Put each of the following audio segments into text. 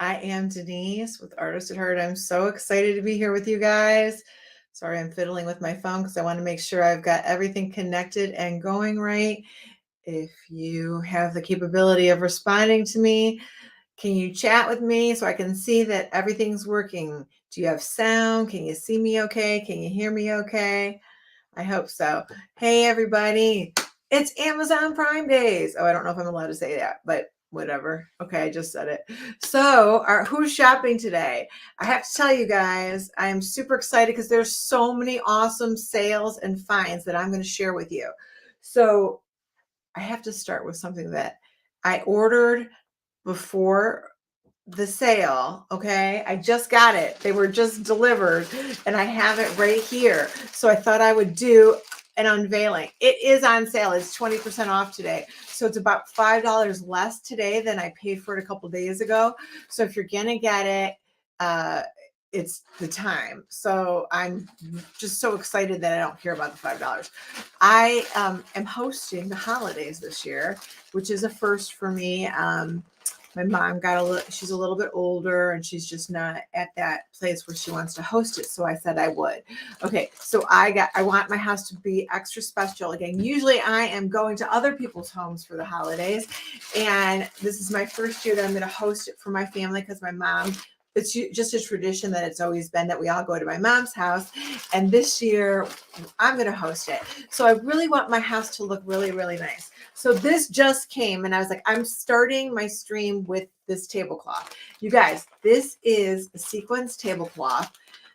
I am Denise with Artist at Heart. I'm so excited to be here with you guys. Sorry, I'm fiddling with my phone because I want to make sure I've got everything connected and going right. If you have the capability of responding to me, can you chat with me so I can see that everything's working? Do you have sound? Can you see me okay? Can you hear me okay? I hope so. Hey, everybody. It's Amazon Prime Days. Oh, I don't know if I'm allowed to say that, but whatever. Okay, I just said it. So, who's shopping today? I have to tell you guys, I am super excited because there's so many awesome sales and finds that I'm going to share with you. So, I have to start with something that I ordered before the sale. Okay, I just got it. They were just delivered and I have it right here. So I thought I would do an unveiling. It is on sale. It's 20% off today. So it's about $5 less today than I paid for it a couple days ago. So if you're gonna get it, it's the time. So I'm just so excited that I don't care about the $5. I am hosting the holidays this year, which is a first for me. My mom she's a little bit older and she's just not at that place where she wants to host it. So I said I would. Okay. So I want my house to be extra special. Again, usually I am going to other people's homes for the holidays. And this is my first year that I'm going to host it for my family because my mom, it's just a tradition that it's always been that we all go to my mom's house. And this year I'm going to host it. So I really want my house to look really, really nice. So this just came and I was like, I'm starting my stream with this tablecloth. You guys, this is a sequence tablecloth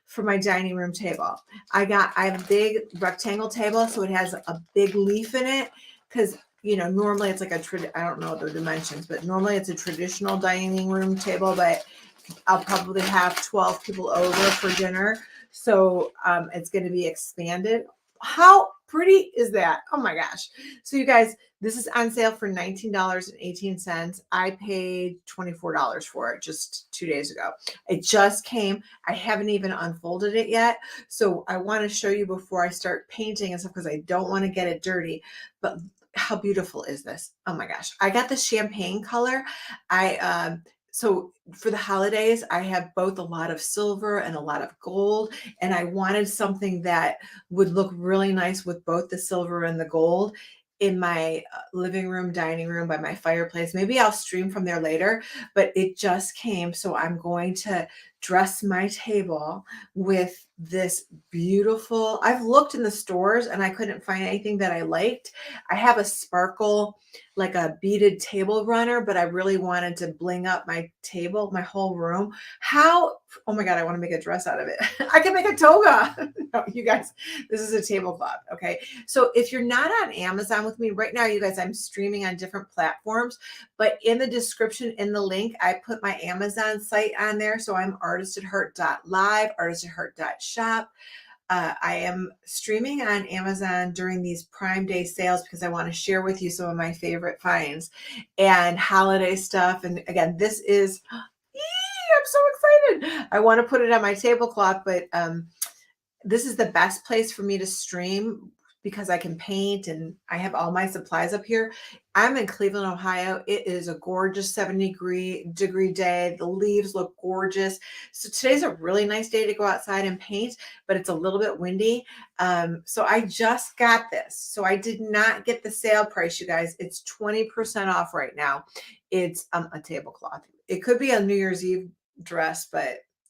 for my dining room table. I have a big rectangle table, so it has a big leaf in it because normally it's like I don't know the dimensions, but normally it's a traditional dining room table, but I'll probably have 12 people over for dinner. So it's going to be expanded. How pretty is that? Oh my gosh. So you guys, this is on sale for $19.18. I paid $24 for it just 2 days ago. It just came. I haven't even unfolded it yet. So I want to show you before I start painting and stuff because I don't want to get it dirty. But how beautiful is this? Oh my gosh. I got the champagne color. So for the holidays, I have both a lot of silver and a lot of gold, and I wanted something that would look really nice with both the silver and the gold in my living room, dining room, by my fireplace. Maybe I'll stream from there later, but it just came. So I'm going to dress my table with this beautiful, I've looked in the stores and I couldn't find anything that I liked. I have a sparkle, like a beaded table runner, but I really wanted to bling up my table, my whole room. Oh my God, I want to make a dress out of it. I can make a toga. No, you guys, this is a tablecloth. Okay. So if you're not on Amazon with me right now, you guys, I'm streaming on different platforms, but in the description, in the link, I put my Amazon site on there. So I'm artistatheart.live, artistatheart.shop. I am streaming on Amazon during these Prime Day sales because I want to share with you some of my favorite finds and holiday stuff. And again, this is, I'm so excited. I want to put it on my tablecloth, but this is the best place for me to stream because I can paint and I have all my supplies up here. I'm in Cleveland, Ohio. It is a gorgeous 70-degree day. The leaves look gorgeous. So today's a really nice day to go outside and paint, but it's a little bit windy. So I just got this. So I did not get the sale price, you guys. It's 20% off right now. It's a tablecloth. It could be a New Year's Eve dress,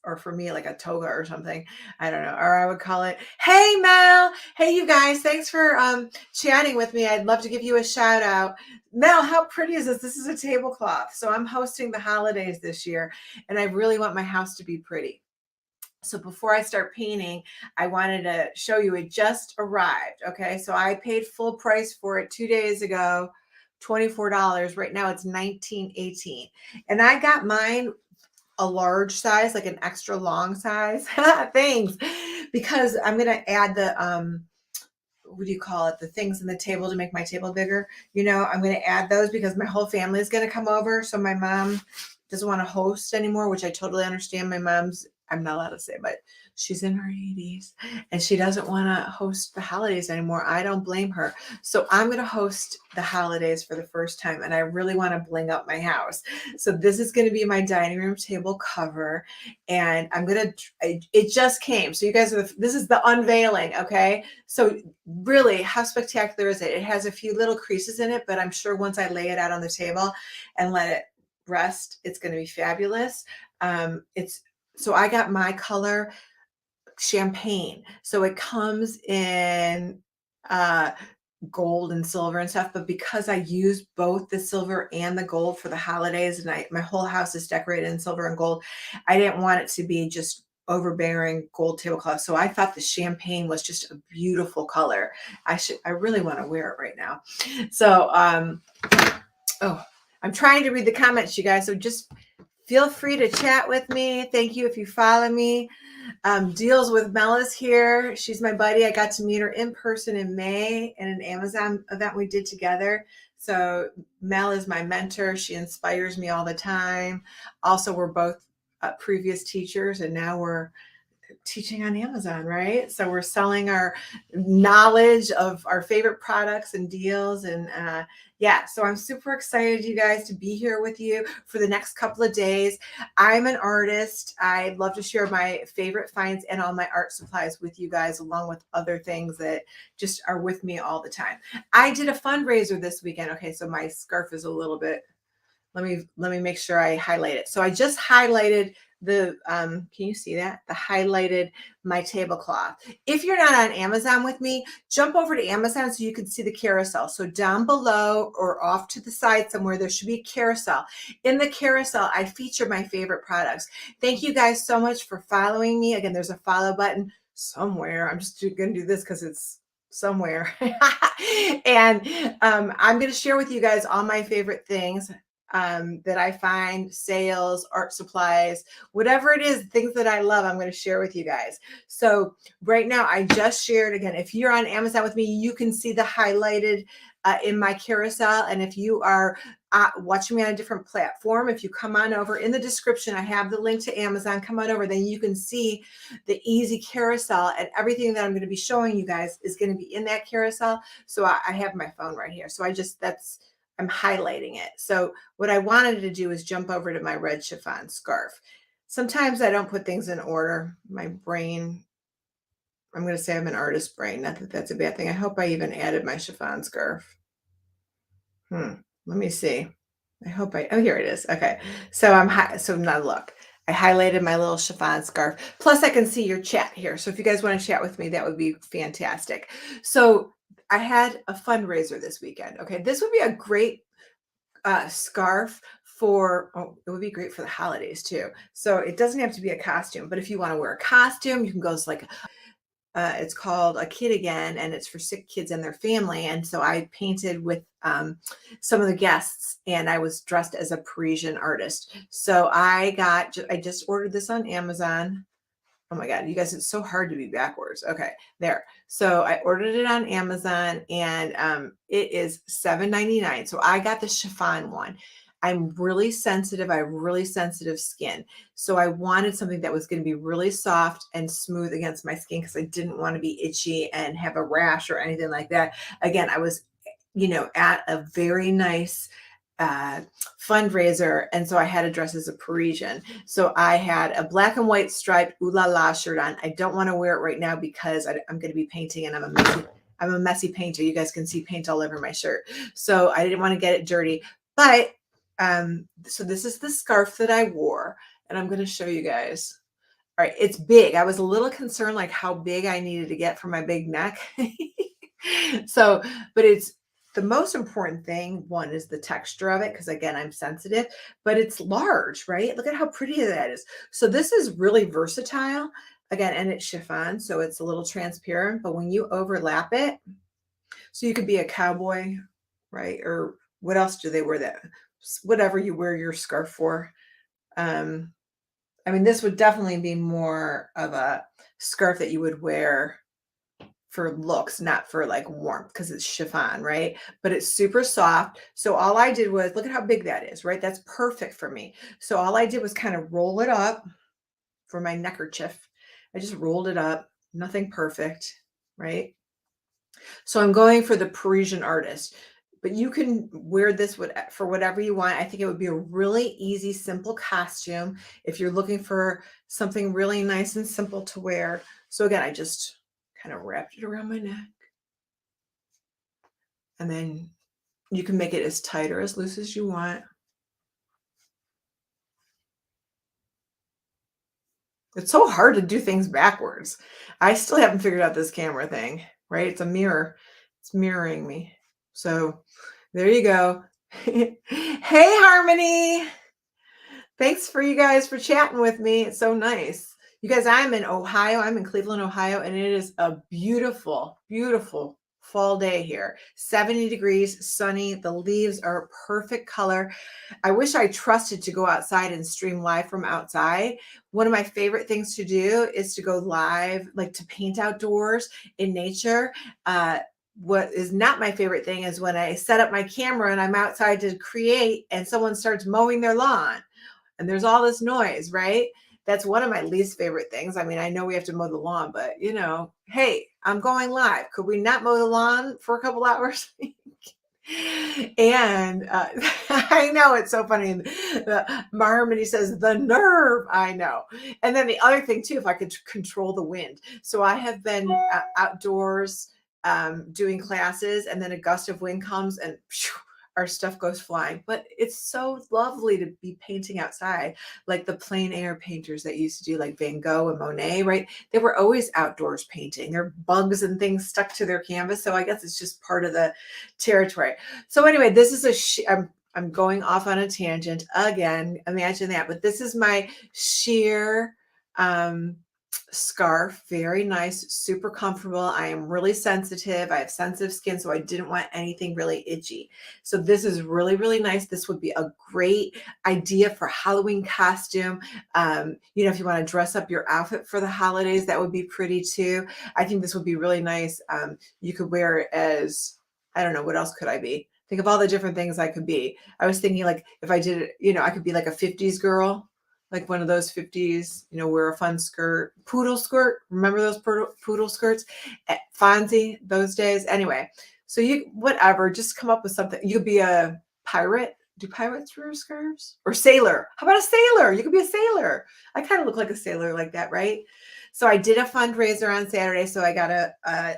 or for me, like a toga or something. I don't know. Or I would call it, hey, Mel. Hey, you guys. Thanks for chatting with me. I'd love to give you a shout out. Mel, how pretty is this? This is a tablecloth. So I'm hosting the holidays this year, and I really want my house to be pretty. So before I start painting, I wanted to show you it just arrived. Okay. So I paid full price for it 2 days ago, $24. Right now it's $19.18. And I got mine a large size, like an extra long size. Thanks. Because I'm going to add the, what do you call it? The things in the table to make my table bigger. I'm going to add those because my whole family is going to come over. So my mom doesn't want to host anymore, which I totally understand. My mom's I'm not allowed to say, but she's in her 80s and she doesn't want to host the holidays anymore. I don't blame her. So I'm going to host the holidays for the first time, and I really want to bling up my house. So this is going to be my dining room table cover, and I'm going to, it just came. So you guys are, this is the unveiling. Okay. So really, how spectacular is it? It has a few little creases in it, but I'm sure once I lay it out on the table and let it rest, it's going to be fabulous. It's so I got my color champagne. So it comes in uh gold and silver and stuff, but because I used both the silver and the gold for the holidays, and my whole house is decorated in silver and gold, I didn't want it to be just overbearing gold tablecloth. So I thought the champagne was just a beautiful color. I really want to wear it right now. So oh, I'm trying to read the comments, you guys. So just feel free to chat with me. Thank you if you follow me. Deals with Mel is here. She's my buddy. I got to meet her in person in May in an Amazon event we did together. So Mel is my mentor. She inspires me all the time. Also, we're both previous teachers, and now we're teaching on Amazon, right? So we're selling our knowledge of our favorite products and deals. And yeah, so I'm super excited, you guys, to be here with you for the next couple of days. I'm an artist. I love to share my favorite finds and all my art supplies with you guys, along with other things that just are with me all the time. I did a fundraiser this weekend. Okay, so my scarf is a little bit, let me make sure I highlight it. So I just highlighted the can you see that? The highlighted my tablecloth. If you're not on Amazon with me, jump over to Amazon so you can see the carousel. So down below or off to the side somewhere, there should be a carousel. In the carousel, I feature my favorite products. Thank you guys so much for following me. Again, there's a follow button somewhere. I'm just going to do this because it's somewhere. And I'm going to share with you guys all my favorite things that I find, sales, art supplies, whatever it is, things that I love, I'm going to share with you guys. So right now, I just shared again, if you're on Amazon with me, you can see the highlighted in my carousel. And if you are watching me on a different platform, if you come on over in the description, I have the link to Amazon, come on over, then you can see the easy carousel, and everything that I'm going to be showing you guys is going to be in that carousel. So I have my phone right here. So I'm highlighting it. So what I wanted to do is jump over to my red chiffon scarf. Sometimes I don't put things in order. My brain, I'm going to say I'm an artist brain. Not that that's a bad thing. I hope I even added my chiffon scarf. Let me see. I hope oh, here it is. Okay. So so now look, I highlighted my little chiffon scarf. Plus I can see your chat here. So if you guys want to chat with me, that would be fantastic. So I had a fundraiser this weekend. Okay. This would be a great scarf for, it would be great for the holidays too. So it doesn't have to be a costume, but if you want to wear a costume, you can go like, it's called A Kid Again, and it's for sick kids and their family. And so I painted with some of the guests, and I was dressed as a Parisian artist. So I just ordered this on Amazon. Oh my God, you guys, it's so hard to be backwards. Okay, there. So I ordered it on Amazon, and it is $7.99. So I got the chiffon one. I'm really sensitive. I have really sensitive skin. So I wanted something that was going to be really soft and smooth against my skin because I didn't want to be itchy and have a rash or anything like that. Again, I was, at a very nice fundraiser, and so I had to dress as a Parisian. So I had a black and white striped ooh la la shirt on. I don't want to wear it right now because I'm going to be painting, and I'm a messy painter. You guys can see paint all over my shirt, so I didn't want to get it dirty. But so this is the scarf that I wore, and I'm going to show you guys. All right, it's big. I was a little concerned like how big I needed to get for my big neck. So, but it's the most important thing, one, is the texture of it, because again, I'm sensitive, but it's large, right? Look at how pretty that is. So this is really versatile. Again, and it's chiffon, so it's a little transparent, but when you overlap it, so you could be a cowboy, right? Or what else do they wear that? Whatever you wear your scarf for. I mean, this would definitely be more of a scarf that you would wear for looks, not for like warmth, because it's chiffon, right? But it's super soft. So all I did was, look at how big that is, right? That's perfect for me. So all I did was kind of roll it up for my neckerchief. I just rolled it up, nothing perfect, right? So I'm going for the Parisian artist, but you can wear this for whatever you want. I think it would be a really easy, simple costume if you're looking for something really nice and simple to wear. So again, I just kind of wrapped it around my neck, and then you can make it as tight or as loose as you want. It's so hard to do things backwards. I still haven't figured out this camera thing, right? It's a mirror. It's mirroring me. So there you go. Hey, Harmony. Thanks for you guys for chatting with me. It's so nice. You guys, I'm in Ohio. I'm in Cleveland, Ohio, and it is a beautiful, beautiful fall day here. 70 degrees, sunny. The leaves are a perfect color. I wish I trusted to go outside and stream live from outside. One of my favorite things to do is to go live, like to paint outdoors in nature. What is not my favorite thing is when I set up my camera and I'm outside to create and someone starts mowing their lawn and there's all this noise, right? That's one of my least favorite things. I mean, I know we have to mow the lawn, but hey, I'm going live. Could we not mow the lawn for a couple hours? And I know it's so funny. Harmony says the nerve. I know. And then the other thing too, if I could control the wind. So I have been outdoors doing classes, and then a gust of wind comes and our stuff goes flying. But it's so lovely to be painting outside, like the plein air painters that used to do, like Van Gogh and Monet, right? They were always outdoors painting. There are bugs and things stuck to their canvas. So I guess it's just part of the territory. So anyway, this is I'm going off on a tangent again. Imagine that. But this is my sheer scarf. Very nice, super comfortable. I am really sensitive. I have sensitive skin, so I didn't want anything really itchy. So this is really, really nice. This would be a great idea for Halloween costume. If you want to dress up your outfit for the holidays, that would be pretty too. I think this would be really nice. You could wear it as, I don't know, what else could I be? Think of all the different things I could be. I was thinking, like, if I did it, I could be like a 50s girl, like one of those 50s, wear a fun skirt, poodle skirt. Remember those poodle skirts at Fonzie those days? Anyway, so whatever, just come up with something. You could be a pirate. Do pirates wear scarves? Or sailor? How about a sailor? You could be a sailor. I kind of look like a sailor like that, right? So I did a fundraiser on Saturday. So I got a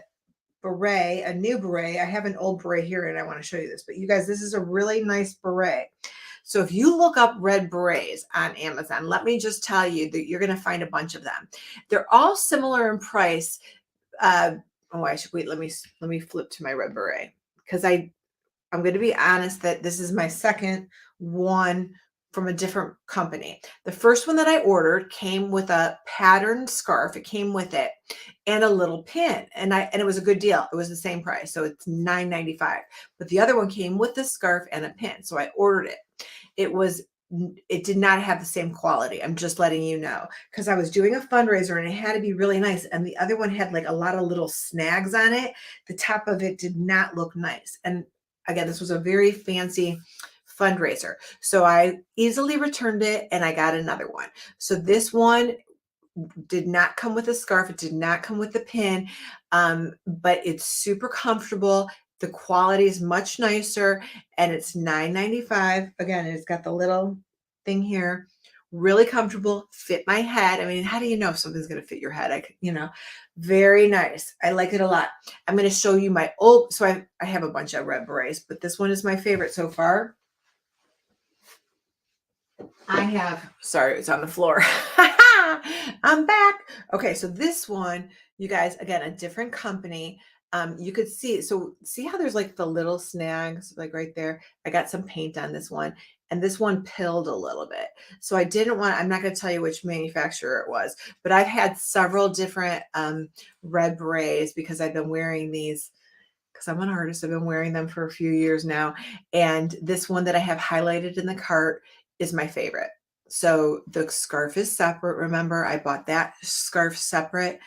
beret, a new beret. I have an old beret here and I want to show you this, but you guys, this is a really nice beret. So if you look up red berets on Amazon, let me just tell you that you're going to find a bunch of them. They're all similar in price. I should wait. Let me flip to my red beret, because I'm going to be honest that this is my second one from a different company. The first one that I ordered came with a patterned scarf. It came with it and a little pin, and it was a good deal. It was the same price, so it's $9.95. But the other one came with the scarf and a pin, so I ordered it. It did not have the same quality. I'm just letting you know, because I was doing a fundraiser and it had to be really nice. And the other one had like a lot of little snags on it. The top of it did not look nice. And again, this was a very fancy fundraiser. So I easily returned it and I got another one. So this one did not come with a scarf. It did not come with the pin, but it's super comfortable. The quality is much nicer, and it's $9.95. Again, it's got the little thing here. Really comfortable, fit my head. I mean, how do you know if something's going to fit your head? Very nice. I like it a lot. I'm going to show you my old, so I have a bunch of red berets, but this one is my favorite so far. Sorry, it's on the floor. I'm back. Okay, so this one, you guys, again, a different company. You could see how there's like the little snags, like right there. I got some paint on this one, and this one pilled a little bit. So I'm not going to tell you which manufacturer it was, but I've had several different red berets because I've been wearing these, because I'm an artist. I've been wearing them for a few years now. And this one that I have highlighted in the cart is my favorite. So the scarf is separate. Remember, I bought that scarf separate.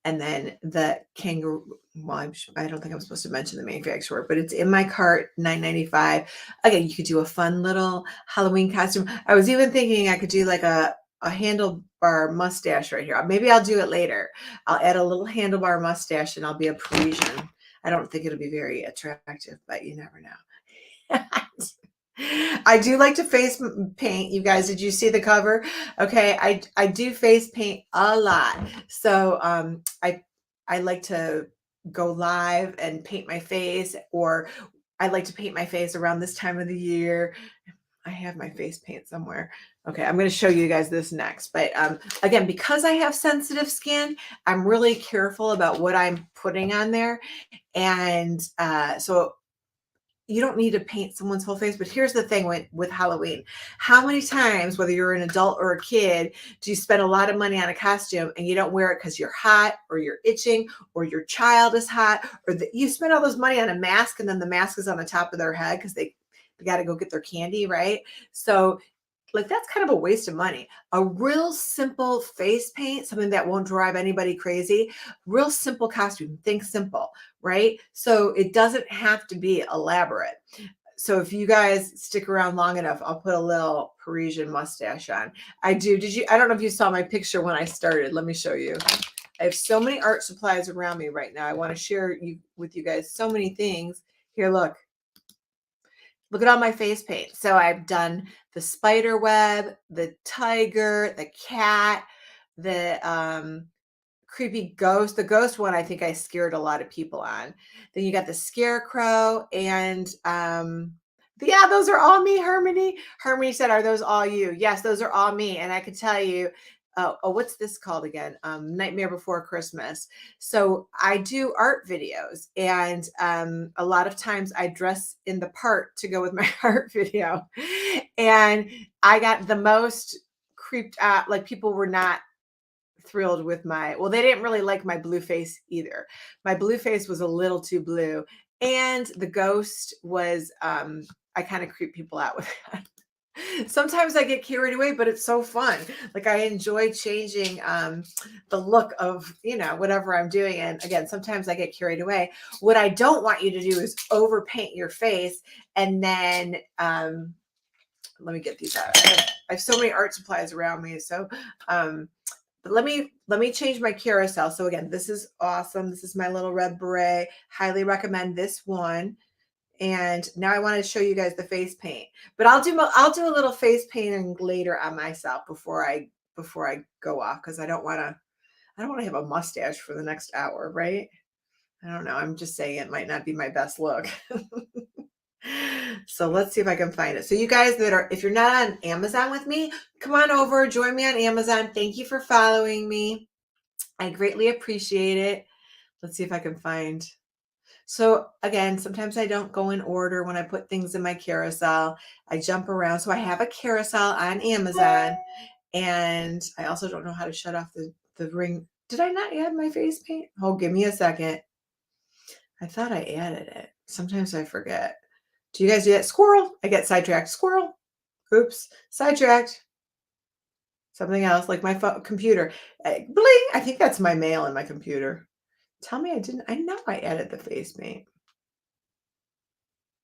And then the kangaroo, well, I don't think I'm supposed to mention the manufacturer, but it's in my cart, $9.95. Again, you could do a fun little Halloween costume. I was even thinking I could do like a a handlebar mustache right here. Maybe I'll do it later. I'll add a little handlebar mustache and I'll be a Parisian. I don't think it'll be very attractive, but you never know. I do like to face paint. You guys, did you see the cover? Okay, I do face paint a lot. So I like to go live and paint my face, or I like to paint my face around this time of the year. I have my face paint somewhere. Okay, I'm going to show you guys this next. But again, because I have sensitive skin, I'm really careful about what I'm putting on there. And so you don't need to paint someone's whole face. But here's the thing with Halloween. How many times, whether you're an adult or a kid, do you spend a lot of money on a costume and you don't wear it because you're hot or you're itching or your child is hot, or you spend all this money on a mask and then the mask is on the top of their head because they got to go get their candy, right? So like that's kind of a waste of money. A real simple face paint, something that won't drive anybody crazy, real simple costume, think simple, right? So it doesn't have to be elaborate. So if you guys stick around long enough, I'll put a little Parisian mustache on. I do. I don't know if you saw my picture when I started. Let me show you. I have so many art supplies around me right now. I want to share with you guys so many things. Here, look. Look at all my face paint. So I've done the spider web, the tiger, the cat, the creepy ghost. The ghost one, I think I scared a lot of people on. Then you got the scarecrow and yeah, those are all me, Harmony. Harmony said, are those all you? Yes, those are all me. And I can tell you, what's this called again? Nightmare Before Christmas. So I do art videos, and a lot of times I dress in the part to go with my art video. And I got the most creeped out, like people were not thrilled with well, they didn't really like my blue face either. My blue face was a little too blue. And the ghost was, I kind of creep people out with that. Sometimes I get carried away, but it's so fun. Like I enjoy changing the look of, whatever I'm doing. And again, sometimes I get carried away. What I don't want you to do is overpaint your face. And then let me get these out. I have so many art supplies around me. So but let me change my carousel. So again, this is awesome. This is my little red beret. Highly recommend this one. And now I want to show you guys the face paint, but I'll do a little face painting later on myself before I go off, because I don't want to have a mustache for the next hour, right? I don't know. I'm just saying it might not be my best look. So let's see if I can find it. So you guys if you're not on Amazon with me, come on over, join me on Amazon. Thank you for following me. I greatly appreciate it. Let's see if I can find. So again, sometimes I don't go in order when I put things in my carousel. I jump around. So I have a carousel on Amazon, and I also don't know how to shut off the ring. Did I not add my face paint? Oh, give me a second. I thought I added it. Sometimes I forget. Do you guys do that? Squirrel. I get sidetracked. Squirrel. Oops. Sidetracked. Something else, like my computer. Bling. I think that's my mail in my computer. Tell me I didn't. I know I added the face paint.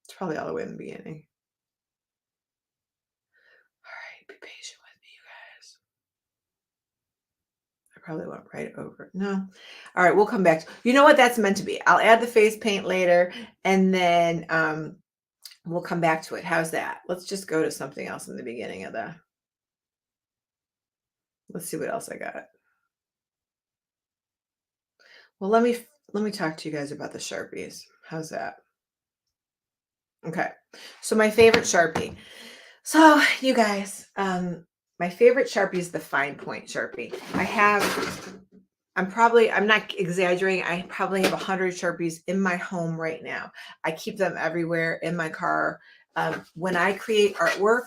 It's probably all the way in the beginning. All right, be patient with me, you guys. I probably went right over it. No. All right, we'll come back. You know what that's meant to be. I'll add the face paint later, and then we'll come back to it. How's that? Let's just go to something else in the beginning of the. Let's see what else I got. Well, let me talk to you guys about the Sharpies. How's that? Okay. So my favorite Sharpie. So you guys, my favorite Sharpie is the fine point Sharpie. I'm not exaggerating. I probably have 100 Sharpies in my home right now. I keep them everywhere in my car. When I create artwork,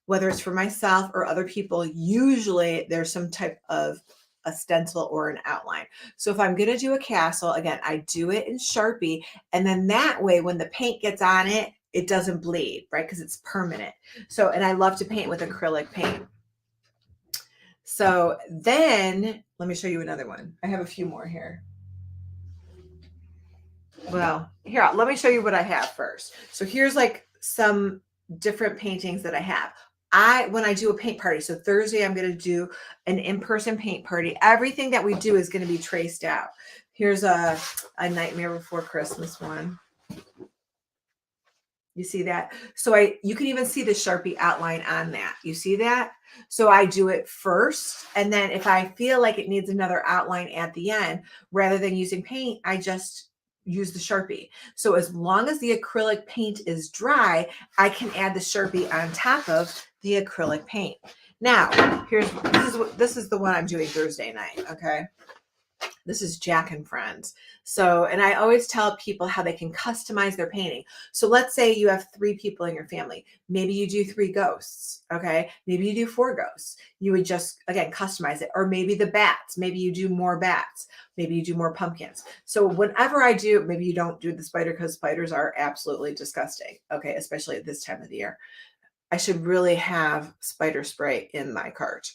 whether it's for myself or other people, usually there's some type of a stencil or an outline. So if I'm going to do a castle, again, I do it in Sharpie. And then that way, when the paint gets on it, it doesn't bleed, right? Because it's permanent. So, and I love to paint with acrylic paint. So then let me show you another one. I have a few more here. Well, here, let me show you what I have first. So here's like some different paintings that I have. when I do a paint party, so Thursday I'm going to do an in-person paint party. Everything that we do is going to be traced out. Here's a Nightmare Before Christmas one. You see that? So you can even see the Sharpie outline on that. You see that? So I do it first. And then if I feel like it needs another outline at the end, rather than using paint, I just use the Sharpie. So as long as the acrylic paint is dry, I can add the Sharpie on top of the acrylic paint. Now, this is the one I'm doing Thursday night, okay? This is Jack and Friends. So, and I always tell people how they can customize their painting. So let's say you have 3 people in your family. Maybe you do 3 ghosts, okay? Maybe you do 4 ghosts. You would just, again, customize it. Or maybe the bats. Maybe you do more bats. Maybe you do more pumpkins. So whenever I do, maybe you don't do the spider because spiders are absolutely disgusting, okay? Especially at this time of the year. I should really have spider spray in my cart,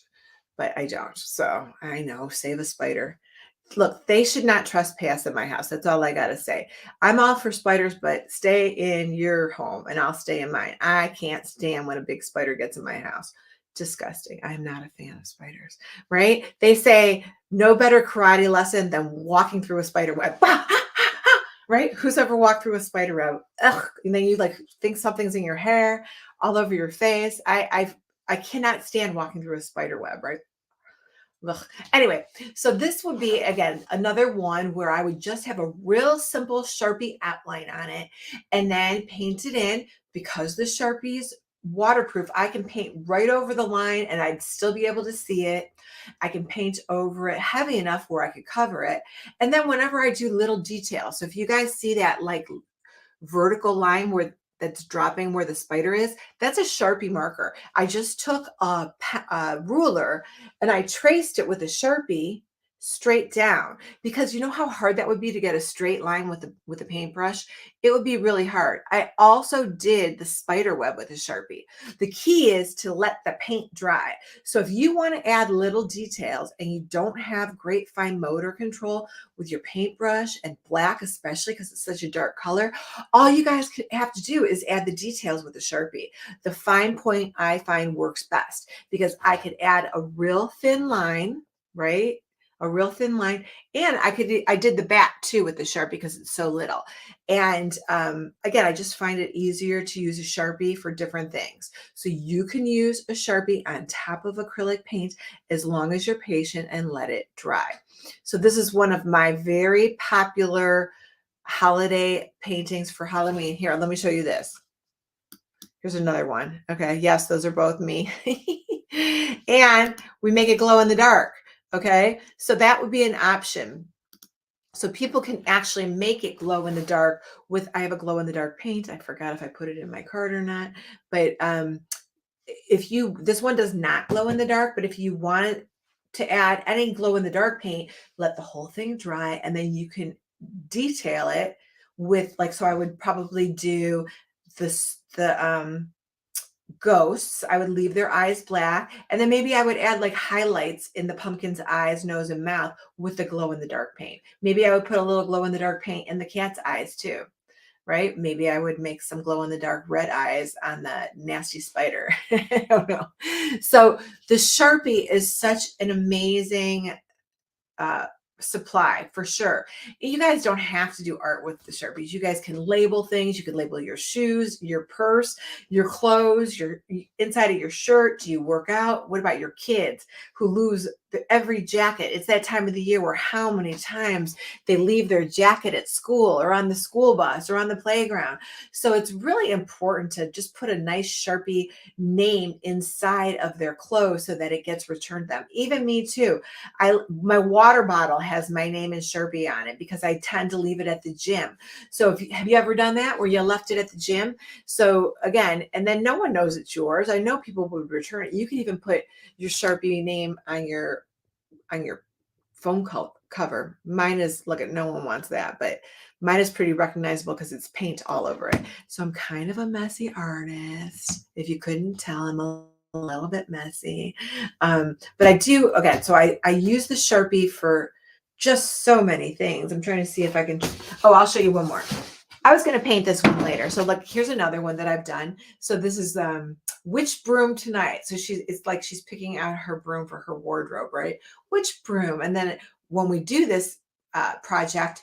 but I don't. So I know, save a spider. Look, they should not trespass in my house. That's all I got to say. I'm all for spiders, but stay in your home and I'll stay in mine. I can't stand when a big spider gets in my house. Disgusting. I'm not a fan of spiders, right? They say no better karate lesson than walking through a spider web. Right? Who's ever walked through a spider web? Ugh. And then you like think something's in your hair, all over your face. I cannot stand walking through a spider web, right? Ugh. Anyway, so this would be, again, another one where I would just have a real simple Sharpie outline on it and then paint it in. Because the Sharpie's waterproof, I can paint right over the line and I'd still be able to see it. I can paint over it heavy enough where I could cover it. And then whenever I do little details, so if you guys see that like vertical line where that's dropping where the spider is, that's a Sharpie marker. I just took a ruler and I traced it with a Sharpie straight down, because you know how hard that would be to get a straight line with a paintbrush. It would be really hard. I also did the spider web with a Sharpie. The key is to let the paint dry. So if you want to add little details and you don't have great fine motor control with your paintbrush, and black especially because it's such a dark color, all you guys have to do is add the details with a Sharpie. The fine point I find works best because I could add a real thin line, right? A real thin line. And I did the bat too with the Sharpie because it's so little. And again, I just find it easier to use a Sharpie for different things. So you can use a Sharpie on top of acrylic paint as long as you're patient and let it dry. So this is one of my very popular holiday paintings for Halloween. Here, let me show you this. Here's another one. Okay. Yes, those are both me. And we make it glow in the dark. Okay. So that would be an option. So people can actually make it glow in the dark with, I have a glow in the dark paint. I forgot if I put it in my cart or not, but this one does not glow in the dark, but if you want to add any glow in the dark paint, let the whole thing dry and then you can detail it with so I would probably do the ghosts. I would leave their eyes black and then maybe I would add like highlights in the pumpkin's eyes, nose, and mouth with the glow in the dark paint. Maybe I would put a little glow in the dark paint in the cat's eyes too, right? Maybe I would make some glow in the dark red eyes on the nasty spider. I don't know. So the Sharpie is such an amazing supply for sure. You guys don't have to do art with the Sharpies. You guys can label things. You can label your shoes, your purse, your clothes, your inside of your shirt. Do you work out? What about your kids who lose every jacket? It's that time of the year where how many times they leave their jacket at school or on the school bus or on the playground. So it's really important to just put a nice Sharpie name inside of their clothes so that it gets returned to them. Even me too. My water bottle has my name in Sharpie on it because I tend to leave it at the gym. So have you ever done that where you left it at the gym? So again, and then no one knows it's yours. I know people would return it. You can even put your Sharpie name on your phone cover. Mine is, look at, no one wants that, but mine is pretty recognizable because it's paint all over it. So I'm kind of a messy artist. If you couldn't tell, I'm a little bit messy. But I do, again, so I use the Sharpie for just so many things. I'm trying to see if I can, oh, I'll show you one more. I was going to paint this one later. So look, here's another one that I've done. So this is which broom tonight. So it's like she's picking out her broom for her wardrobe, right? Which broom? And then when we do this project,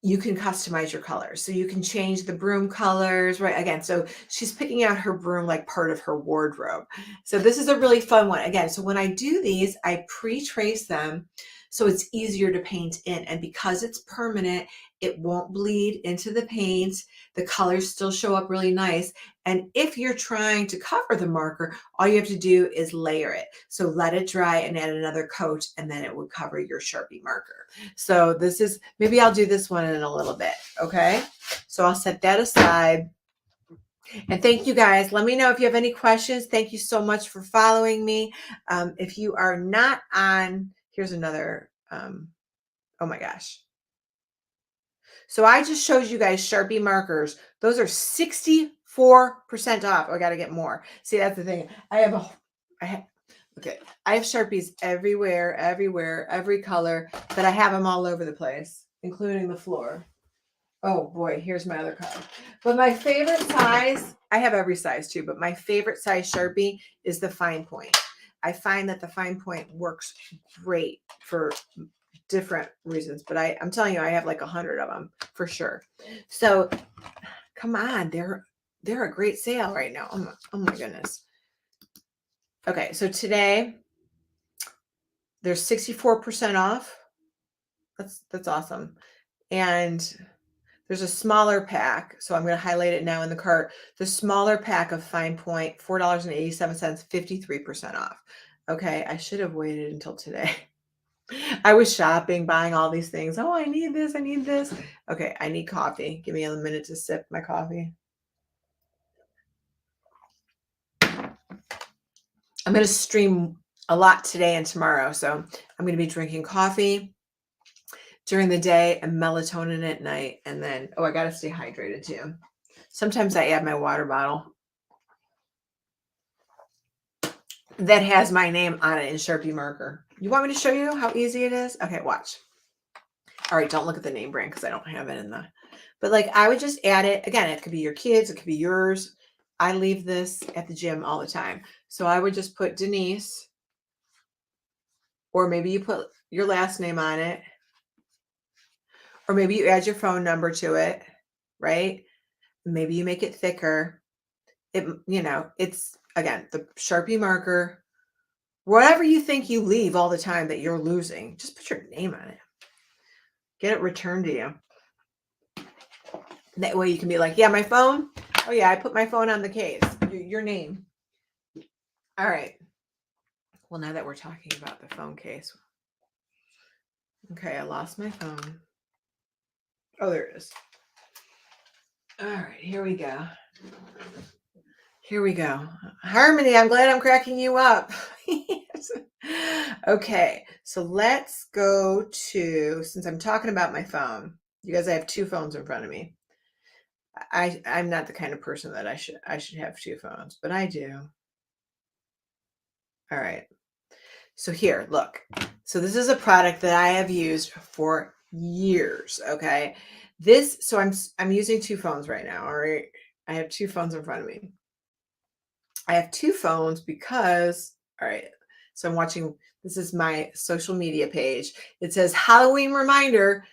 you can customize your colors. So you can change the broom colors, right? Again, so she's picking out her broom like part of her wardrobe. So this is a really fun one. Again, so when I do these, I pre-trace them so it's easier to paint in. And because it's permanent, it won't bleed into the paint. The colors still show up really nice. And if you're trying to cover the marker, all you have to do is layer it. So let it dry and add another coat, and then it would cover your Sharpie marker. So this is, maybe I'll do this one in a little bit. Okay. So I'll set that aside. And thank you guys. Let me know if you have any questions. Thank you so much for following me. If you are not on, here's another, oh my gosh. So I just showed you guys Sharpie markers. Those are 64% off. Oh, I got to get more. See, that's the thing. I have Sharpies everywhere, every color, but I have them all over the place, including the floor. Oh boy, here's my other color. But my favorite size, I have every size too, but my favorite size Sharpie is the fine point. I find that the fine point works great for different reasons, but I'm telling you, I have like 100 of them for sure. So come on, they're a great sale right now. Oh my goodness. Okay, so today there's 64% off. That's awesome. And there's a smaller pack. So I'm going to highlight it now in the cart. The smaller pack of fine point, $4.87, 53% off. Okay, I should have waited until today. I was shopping, buying all these things. Oh, I need this. I need this. Okay, I need coffee. Give me a minute to sip my coffee. I'm going to stream a lot today and tomorrow. So I'm going to be drinking coffee during the day and melatonin at night. And then, oh, I got to stay hydrated too. Sometimes I add my water bottle that has my name on it in Sharpie marker. You want me to show you how easy it is? Okay, watch. All right, don't look at the name brand because I don't have it in the, but like I would just add it. Again, it could be your kids, it could be yours. I leave this at the gym all the time. So I would just put Denyse, or maybe you put your last name on it, or maybe you add your phone number to it, right? Maybe you make it thicker. It's, again, the Sharpie marker, whatever you think you leave all the time that you're losing, just put your name on it. Get it returned to you. That way you can be like, yeah, my phone. Oh yeah, I put my phone on the case. Your name. All right. Well, now that we're talking about the phone case. Okay, I lost my phone. Oh, there it is. All right, here we go. Here we go. Harmony, I'm glad I'm cracking you up. Okay, so let's go to, since I'm talking about my phone, you guys, I have two phones in front of me. I'm not the kind of person that I should have two phones, but I do. All right. So here, look. So this is a product that I have used for years, okay? So I'm using two phones right now, all right? I have two phones in front of me. I have two phones because, all right, so I'm watching, this is my social media page. It says Halloween reminder,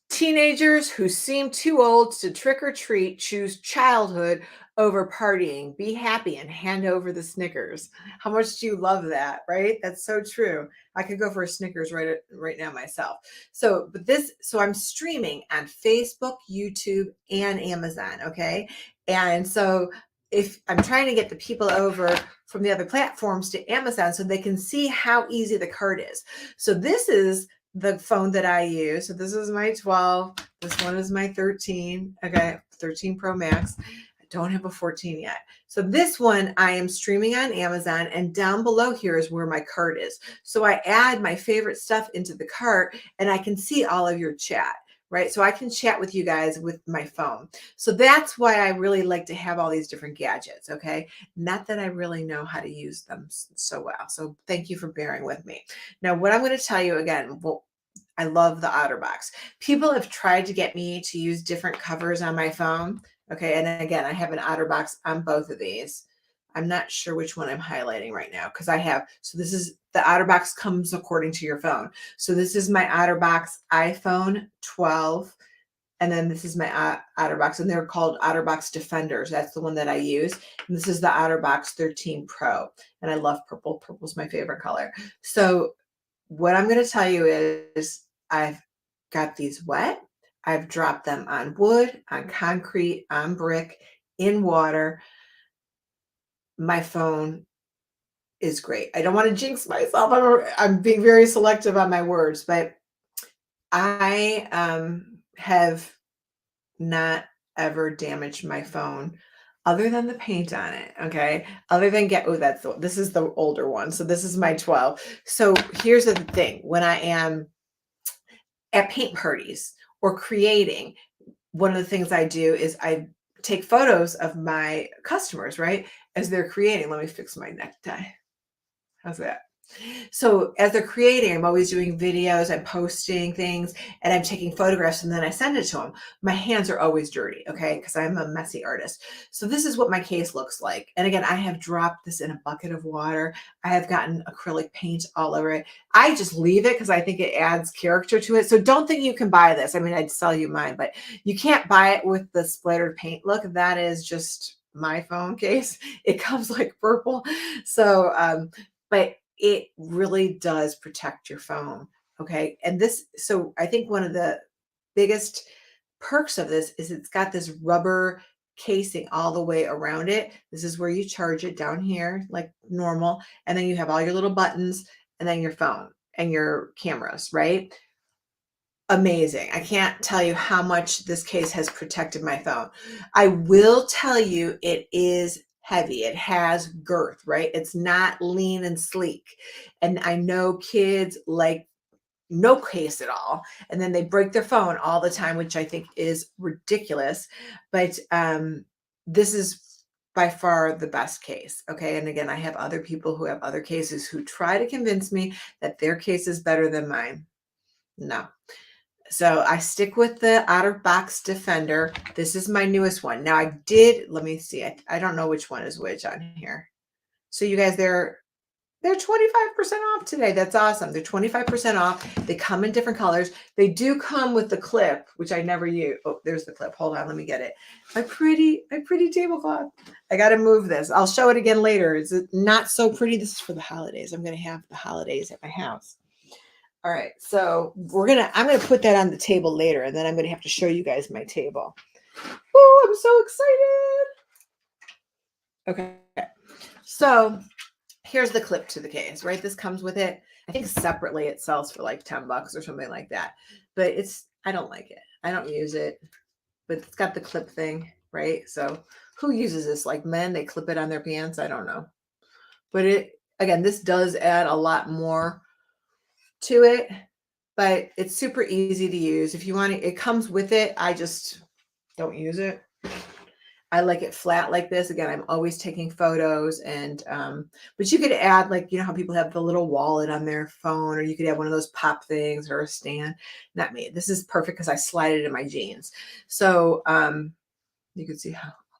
teenagers who seem too old to trick or treat choose childhood over partying. Be happy and hand over the Snickers. How much do you love that, right? That's so true. I could go for a Snickers right now myself. So I'm streaming on Facebook, YouTube, and Amazon, okay? And so if I'm trying to get the people over from the other platforms to Amazon so they can see how easy the cart is. So this is the phone that I use. So this is my 12. This one is my 13. Okay, 13 Pro Max. I don't have a 14 yet. So this one I am streaming on Amazon, and down below here is where my cart is. So I add my favorite stuff into the cart and I can see all of your chat, right? So I can chat with you guys with my phone. So that's why I really like to have all these different gadgets, okay? Not that I really know how to use them so well. So thank you for bearing with me. Now, what I'm going to tell you again, well, I love the OtterBox. People have tried to get me to use different covers on my phone. Okay. And again, I have an OtterBox on both of these. I'm not sure which one I'm highlighting right now because I have, so this is the OtterBox comes according to your phone. So this is my OtterBox iPhone 12. And then this is my OtterBox, and they're called OtterBox Defenders. That's the one that I use. And this is the OtterBox 13 Pro. And I love purple. Purple's my favorite color. So what I'm going to tell you is I've got these wet. I've dropped them on wood, on concrete, on brick, in water. My phone is great. I don't want to jinx myself. I'm being very selective on my words, but I have not ever damaged my phone other than the paint on it. Okay. Other than this is the older one. So this is my 12. So here's the thing. When I am at paint parties or creating, one of the things I do is I take photos of my customers, right? As they're creating. Let me fix my necktie. How's that? So as they're creating, I'm always doing videos, I'm posting things, and I'm taking photographs, and then I send it to them. My hands are always dirty, okay, because I'm a messy artist. So this is what my case looks like. And again, I have dropped this in a bucket of water. I have gotten acrylic paint all over it. I just leave it because I think it adds character to it. So don't think you can buy this. I mean, I'd sell you mine, but you can't buy it with the splattered paint look. That is just my phone case. It comes like purple. So, but it really does protect your phone. Okay. And so I think one of the biggest perks of this is it's got this rubber casing all the way around it. This is where you charge it down here, like normal. And then you have all your little buttons and then your phone and your cameras, right? Amazing. I can't tell you how much this case has protected my phone. I will tell you it is heavy. It has girth, right? It's not lean and sleek. And I know kids like no case at all. And then they break their phone all the time, which I think is ridiculous. But this is by far the best case. Okay. And again, I have other people who have other cases who try to convince me that their case is better than mine. No. So I stick with the OtterBox Defender. This is my newest one. Now let me see. I don't know which one is which on here. So you guys, they're 25% off today. That's awesome. They're 25% off. They come in different colors. They do come with the clip, which I never use. Oh, there's the clip. Hold on. Let me get it. My pretty tablecloth. I got to move this. I'll show it again later. Is it not so pretty? This is for the holidays. I'm going to have the holidays at my house. All right, so I'm gonna put that on the table later, and then I'm gonna have to show you guys my table. Oh, I'm so excited. Okay, so here's the clip to the case, right? This comes with it. I think separately it sells for like $10 or something like that. But I don't like it. I don't use it, but it's got the clip thing, right? So who uses this? Like men, they clip it on their pants. I don't know. But again, this does add a lot more to it, but it's super easy to use. If you want it comes with it. I just don't use it. I like it flat like this. Again, I'm always taking photos and, but you could add like, you know how people have the little wallet on their phone, or you could have one of those pop things or a stand. Not me. This is perfect because I slide it in my jeans. So, you can see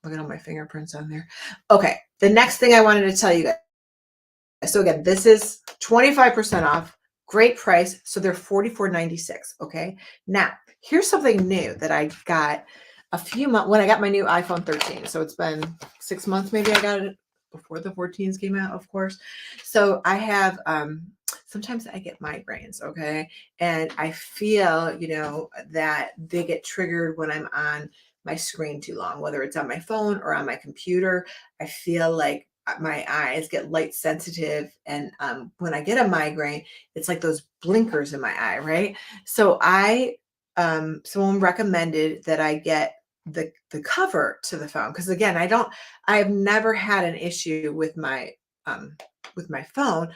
look at all my fingerprints on there. Okay. The next thing I wanted to tell you guys. So again, this is 25% off. Great price. So they're $44.96. Okay. Now, here's something new that I got a few months when I got my new iPhone 13. So it's been 6 months, maybe. I got it before the 14s came out, of course. So I have, sometimes I get migraines. Okay. And I feel, that they get triggered when I'm on my screen too long, whether it's on my phone or on my computer. I feel like my eyes get light sensitive, and when I get a migraine, it's like those blinkers in my eye, right? So someone recommended that I get the cover to the phone, because again, I've never had an issue with my phone,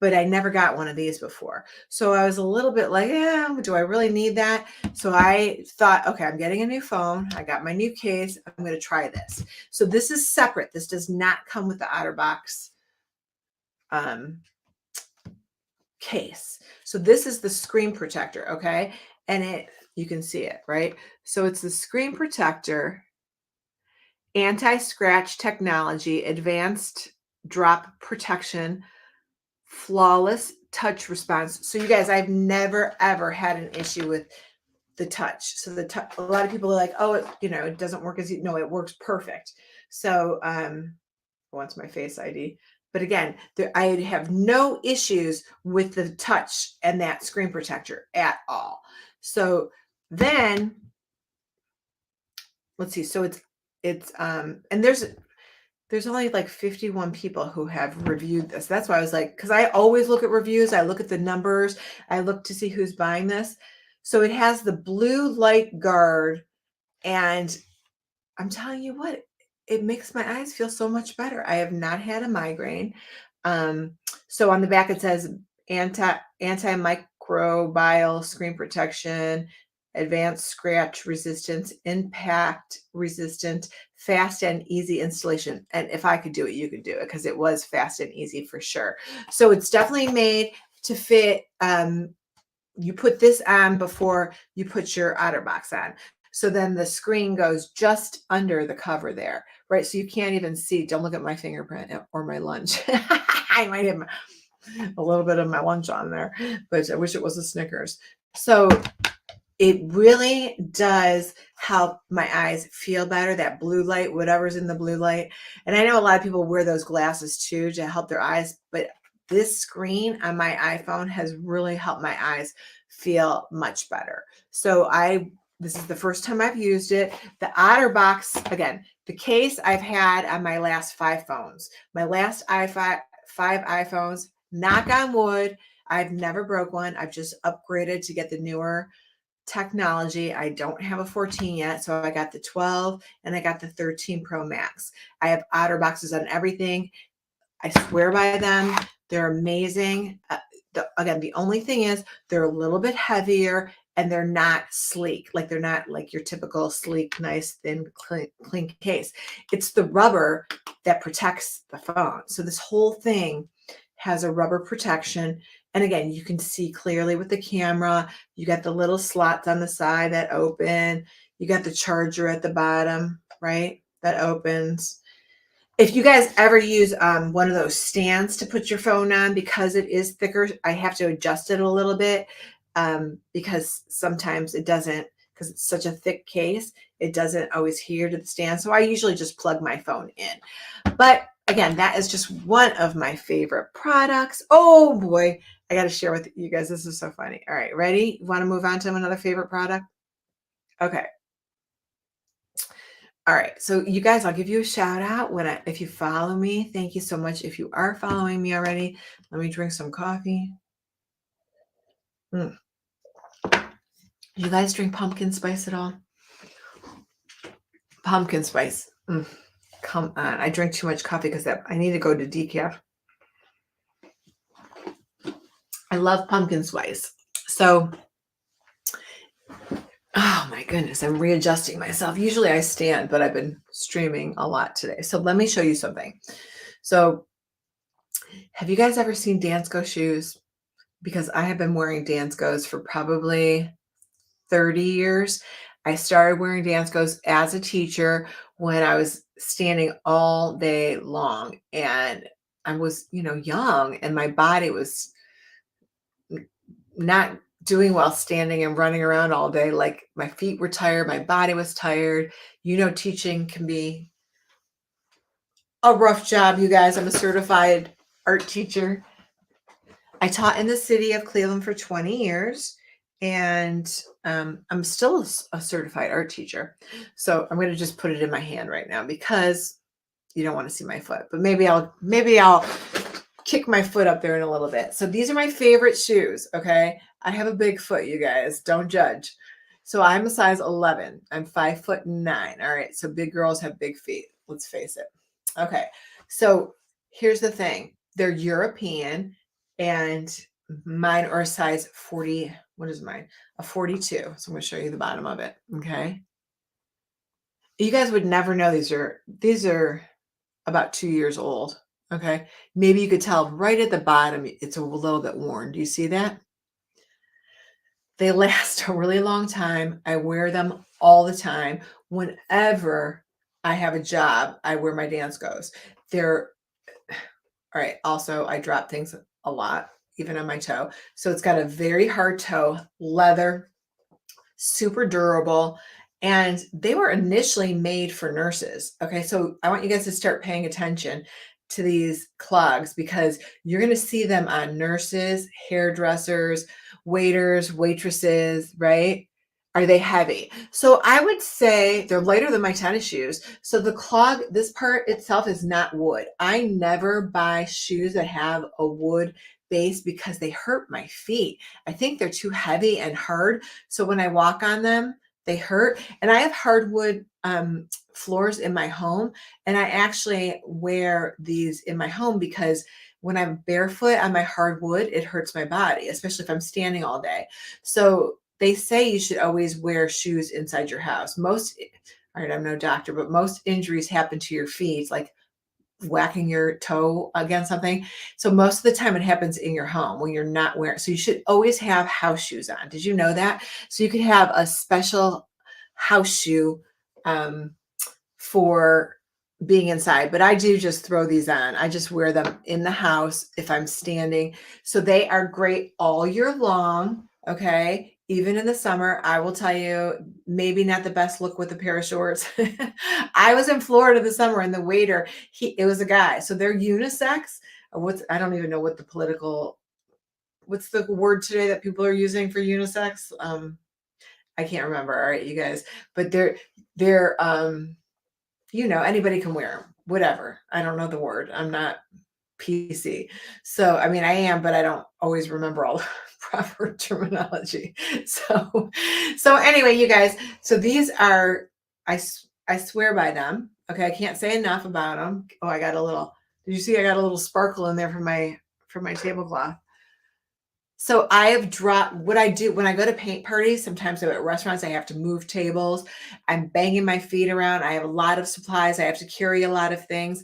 but I never got one of these before. So I was a little bit like, yeah, do I really need that? So I thought, okay, I'm getting a new phone. I got my new case. I'm going to try this. So this is separate. This does not come with the OtterBox case. So this is the screen protector, okay? And you can see it, right? So it's the screen protector, anti-scratch technology, advanced drop protection, flawless touch response. So you guys, I've never ever had an issue with the touch. So a lot of people are like, oh, it doesn't work as no, it works perfect. So wants my face ID. But again, I have no issues with the touch and that screen protector at all. So then let's see. So and there's only like 51 people who have reviewed this. That's why I was like, because I always look at reviews. I look at the numbers. I look to see who's buying this. So it has the blue light guard, and I'm telling you what, it makes my eyes feel so much better. I have not had a migraine. So on the back it says antimicrobial screen protection, advanced scratch resistance, impact resistant, fast and easy installation. And if I could do it, you could do it, because it was fast and easy for sure. So it's definitely made to fit. You put this on before you put your OtterBox on. So then the screen goes just under the cover there, right? So you can't even see. Don't look at my fingerprint or my lunch. I might have a little bit of my lunch on there, but I wish it was a Snickers. So it really does help my eyes feel better, that blue light, whatever's in the blue light. And I know a lot of people wear those glasses too to help their eyes, but this screen on my iPhone has really helped my eyes feel much better. So this is the first time I've used it. The OtterBox, again, the case I've had on my last 5 phones. My last 5 iPhones, knock on wood, I've never broke one. I've just upgraded to get the newer technology. I don't have a 14 yet, so I got the 12 and I got the 13 Pro Max. I have OtterBoxes on everything. I swear by them. They're amazing. Again, the only thing is they're a little bit heavier and they're not sleek. Like they're not like your typical sleek, nice, thin, clean case. It's the rubber that protects the phone. So this whole thing has a rubber protection. And again, you can see clearly with the camera. You got the little slots on the side that open. You got the charger at the bottom, right? That opens. If you guys ever use one of those stands to put your phone on, because it is thicker, I have to adjust it a little bit because sometimes it doesn't, because it's such a thick case, it doesn't always adhere to the stand. So I usually just plug my phone in. But again, that is just one of my favorite products. Oh boy, I got to share with you guys. This is so funny. All right, ready? You want to move on to another favorite product? Okay. All right. So you guys, I'll give you a shout out if you follow me. Thank you so much. If you are following me already, let me drink some coffee. You guys drink pumpkin spice at all? Pumpkin spice. Come on. I drink too much coffee because I need to go to decaf. I love pumpkin spice. So, oh my goodness, I'm readjusting myself. Usually I stand, but I've been streaming a lot today. So let me show you something. So have you guys ever seen Dansko shoes? Because I have been wearing Danskos for probably 30 years. I started wearing Danskos as a teacher when I was standing all day long, and I was, young, and my body was not doing well standing and running around all day. Like my feet were tired, my body was tired. Teaching can be a rough job, you guys. I'm a certified art teacher. I taught in the city of Cleveland for 20 years, and I'm still a certified art teacher. So I'm going to just put it in my hand right now because you don't want to see my foot, but maybe I'll kick my foot up there in a little bit. So these are my favorite shoes. Okay. I have a big foot, you guys, don't judge. So I'm a size 11. I'm 5'9". All right. So big girls have big feet. Let's face it. Okay. So here's the thing. They're European, and mine are a size 40. What is mine? A 42. So I'm going to show you the bottom of it. Okay. You guys would never know these are about 2 years old. Okay. Maybe you could tell right at the bottom, it's a little bit worn. Do you see that? They last a really long time. I wear them all the time. Whenever I have a job, I wear my dance goes. They're all right. Also, I drop things a lot, even on my toe. So it's got a very hard toe, leather, super durable. And they were initially made for nurses. Okay. So I want you guys to start paying attention to these clogs because you're going to see them on nurses, hairdressers, waiters, waitresses, right? Are they heavy? So I would say they're lighter than my tennis shoes. So the clog, this part itself is not wood. I never buy shoes that have a wood base because they hurt my feet. I think they're too heavy and hard. So when I walk on them, they hurt. And I have hardwood floors in my home. And I actually wear these in my home because when I'm barefoot on my hardwood, it hurts my body, especially if I'm standing all day. So they say you should always wear shoes inside your house. All right, I'm no doctor, but most injuries happen to your feet, like whacking your toe against something. So most of the time it happens in your home when you're not wearing. So you should always have house shoes on. Did you know that? So you could have a special house shoe um, for being inside, but I do just throw these on. I just wear them in the house if I'm standing. So they are great all year long. Okay. Even in the summer, I will tell you, maybe not the best look with a pair of shorts. I was in Florida this summer and the waiter, it was a guy. So they're unisex. I don't even know what what's the word today that people are using for unisex? I can't remember. All right, you guys, but they're anybody can wear them, whatever. I don't know the word. I'm not PC. So, I mean, I am, but I don't always remember all the proper terminology. So anyway, you guys, so these are, I swear by them. Okay. I can't say enough about them. Oh, did you see, I got a little sparkle in there for my tablecloth. So I have dropped what I do when I go to paint parties. Sometimes I'm at restaurants, I have to move tables. I'm banging my feet around. I have a lot of supplies. I have to carry a lot of things.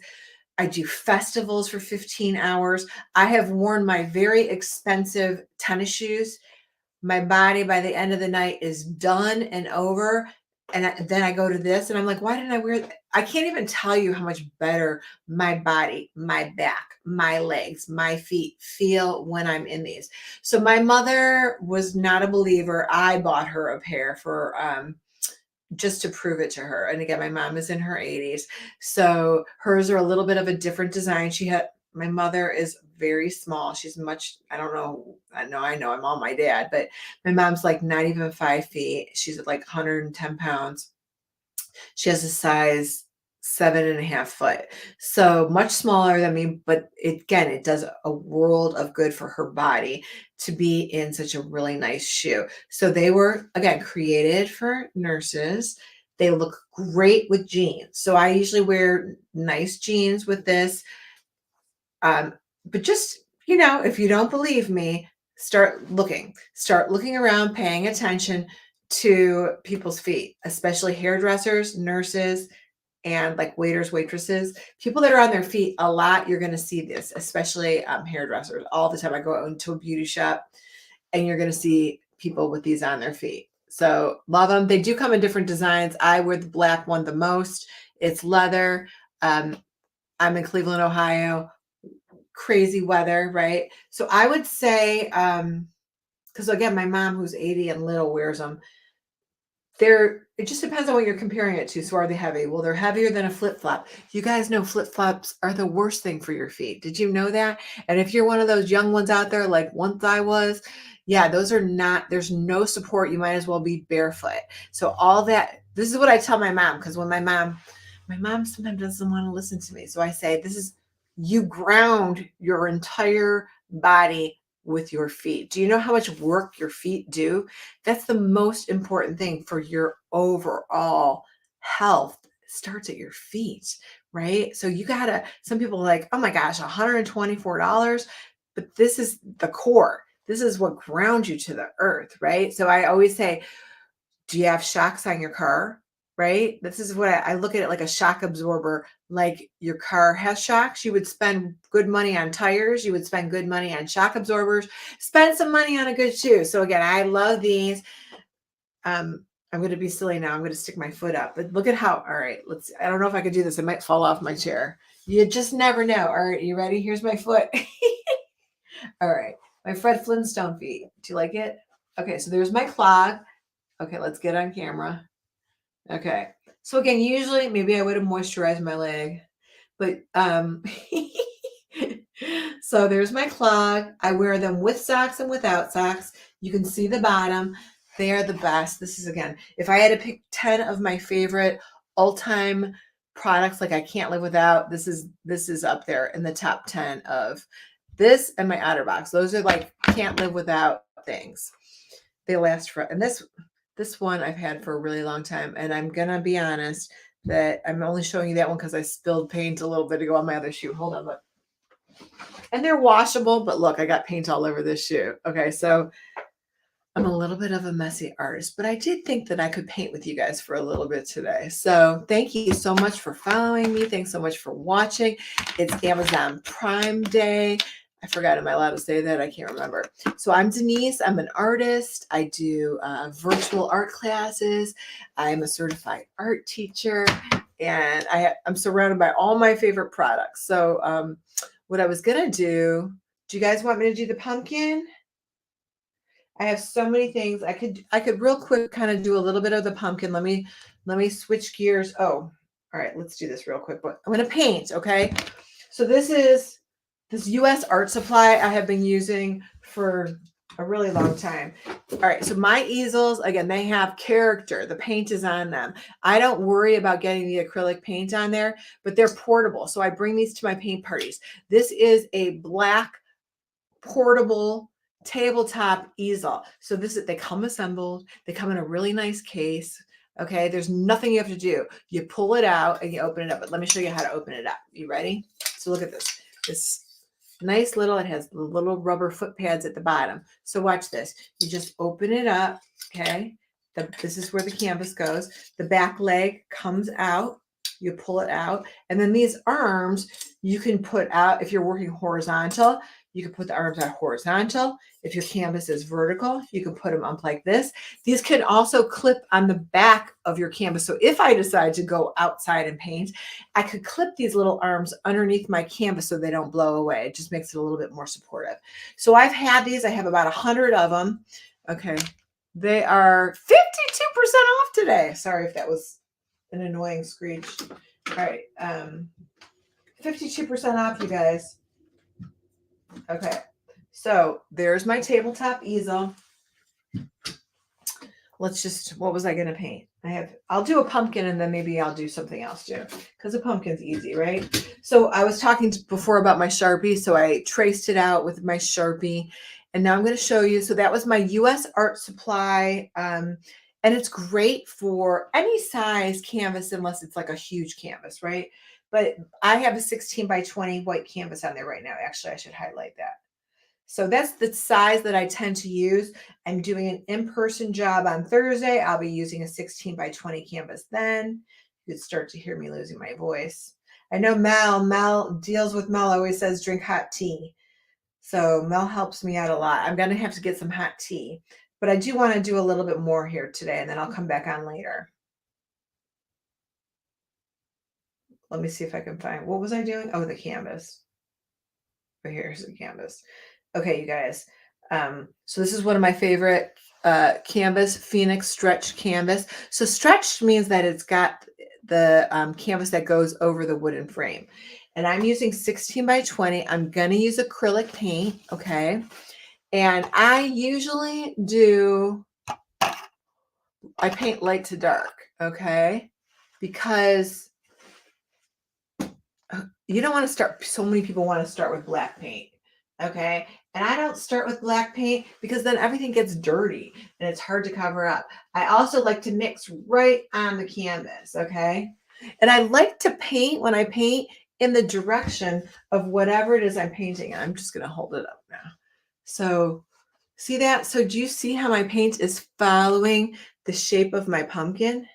I do festivals for 15 hours. I have worn my very expensive tennis shoes. My body by the end of the night is done and over. And then I go to this and I'm like, why didn't I wear that? I can't even tell you how much better my body, my back, my legs, my feet feel when I'm in these. So my mother was not a believer. I bought her a pair for just to prove it to her. And again, my mom is in her 80s. So hers are a little bit of a different design. My mother is very small. She's much, I don't know. I know I'm all my dad, but my mom's like not even 5 feet. She's like 110 pounds. She has a size 7.5 foot. So much smaller than me, but it does a world of good for her body to be in such a really nice shoe. So they were, again, created for nurses. They look great with jeans. So I usually wear nice jeans with this. But just, if you don't believe me, start looking around, paying attention to people's feet, especially hairdressers, nurses, and like waiters, waitresses, people that are on their feet a lot. You're going to see this, especially hairdressers all the time. I go into a beauty shop and you're going to see people with these on their feet. So love them. They do come in different designs. I wear the black one the most. It's leather. I'm in Cleveland, Ohio. Crazy weather, right? So I would say, because again, my mom who's 80 and little wears them. It just depends on what you're comparing it to. So are they heavy? Well, they're heavier than a flip-flop. You guys know flip-flops are the worst thing for your feet. Did you know that? And if you're one of those young ones out there, like once I was, yeah, those are not, there's no support. You might as well be barefoot. So all that, this is what I tell my mom, because when my mom sometimes doesn't want to listen to me. So I say, you ground your entire body with your feet. Do you know how much work your feet do? That's the most important thing for your overall health. It starts at your feet, right? So some people are like, oh my gosh, $124. But this is the core. This is what grounds you to the earth, right? So I always say, do you have shocks on your car? right? This is what I look at it like a shock absorber. Like your car has shocks, you would spend good money on tires, you would spend good money on shock absorbers, spend some money on a good shoe. So again, I love these. I'm going to be silly now. I'm going to stick my foot up, but look at how, all right, I don't know if I could do this. I might fall off my chair. You just never know. All right, you ready? Here's my foot. All right, my Fred Flintstone feet. Do you like it? Okay, so there's my clog. Okay, let's get on camera. Okay. So again, usually maybe I would have moisturized my leg, but so there's my clog. I wear them with socks and without socks. You can see the bottom. They are the best. This is again, if I had to pick 10 of my favorite all-time products, like I can't live without, this is up there in the top 10 of this and my OtterBox. Those are like can't live without things. They last for, and this one I've had for a really long time. And I'm going to be honest that I'm only showing you that one because I spilled paint a little bit ago on my other shoe. Hold on, look. And they're washable, but look, I got paint all over this shoe. Okay, so I'm a little bit of a messy artist, but I did think that I could paint with you guys for a little bit today. So thank you so much for following me. Thanks so much for watching. It's Amazon Prime Day. I forgot, am I allowed to say that? I can't remember. So I'm Denyse. I'm an artist. I do virtual art classes. I'm a certified art teacher, and I'm surrounded by all my favorite products. So what I was going to do you guys want me to do the pumpkin? I have so many things. I could real quick kind of do a little bit of the pumpkin. Let me switch gears. Oh, all right, let's do this real quick. But I'm going to paint, okay? So this is this US art supply I have been using for a really long time. All right, so my easels, again, they have character. The paint is on them. I don't worry about getting the acrylic paint on there, but they're portable. So I bring these to my paint parties. This is a black portable tabletop easel. So they come assembled. They come in a really nice case. Okay, there's nothing you have to do. You pull it out and you open it up. But let me show you how to open it up. You ready? So look at this. This nice little, it has little rubber foot pads at the bottom. So watch this. You just open it up. Okay. This is where the canvas goes. The back leg comes out. You pull it out. And then these arms you can put out if you're working horizontal. You can put the arms out horizontal. If your canvas is vertical, you can put them up like this. These can also clip on the back of your canvas. So if I decide to go outside and paint, I could clip these little arms underneath my canvas so they don't blow away. It just makes it a little bit more supportive. So I've had these. I have about 100 of them. Okay. They are 52% off today. Sorry if that was an annoying screech. All right. 52% off, you guys. Okay, so there's my tabletop easel. Let's just, what was I going to paint? I'll do a pumpkin and then maybe I'll do something else too, because a pumpkin's easy, right? So I was talking before about my Sharpie. So I traced it out with my Sharpie, and now I'm going to show you. So that was my US Art Supply. And it's great for any size canvas, unless it's like a huge canvas, right? But I have a 16 by 20 white canvas on there right now. Actually, I should highlight that. So that's the size that I tend to use. I'm doing an in-person job on Thursday. I'll be using a 16 by 20 canvas then. You could start to hear me losing my voice. I know Mel deals with Mel, always says drink hot tea. So Mel helps me out a lot. I'm going to have to get some hot tea. But I do want to do a little bit more here today, and then I'll come back on later. Let me see if I can find, what was I doing? Oh, the canvas. Right here's the canvas. Okay, you guys. So this is one of my favorite canvas, Phoenix stretch canvas. So stretched means that it's got the canvas that goes over the wooden frame. And I'm using 16 by 20. I'm going to use acrylic paint, okay? And I usually I paint light to dark, okay? Because you don't want to start, so many people want to start with black paint, okay? And I don't start with black paint because then everything gets dirty and it's hard to cover up. I also like to mix right on the canvas, okay? And I like to paint, when I paint, in the direction of whatever it is I'm painting. And I'm just going to hold it up now. So see that? So do you see how my paint is following the shape of my pumpkin?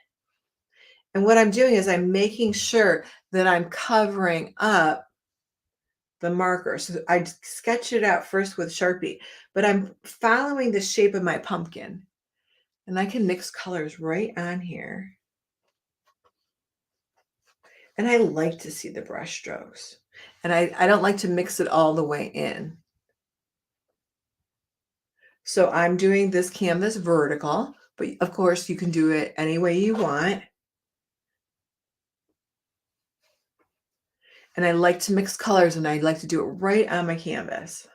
And what I'm doing is I'm making sure that I'm covering up the marker. So I sketched it out first with Sharpie, but I'm following the shape of my pumpkin. And I can mix colors right on here. And I like to see the brush strokes. And I don't like to mix it all the way in. So I'm doing this canvas vertical, but of course you can do it any way you want. And I like to mix colors, and I like to do it right on my canvas.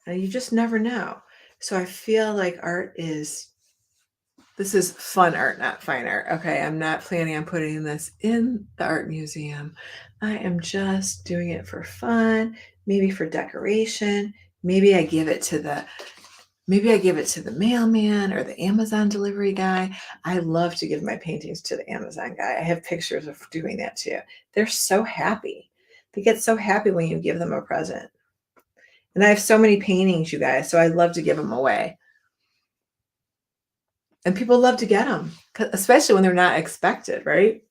And you just never know. So I feel like this is fun art, not fine art. Okay, I'm not planning on putting this in the art museum. I am just doing it for fun, maybe for decoration. Maybe I give it to the mailman or the Amazon delivery guy. I love to give my paintings to the Amazon guy. I have pictures of doing that too. They're so happy. They get so happy when you give them a present. And I have so many paintings, you guys, so I love to give them away. And people love to get them, especially when they're not expected, right?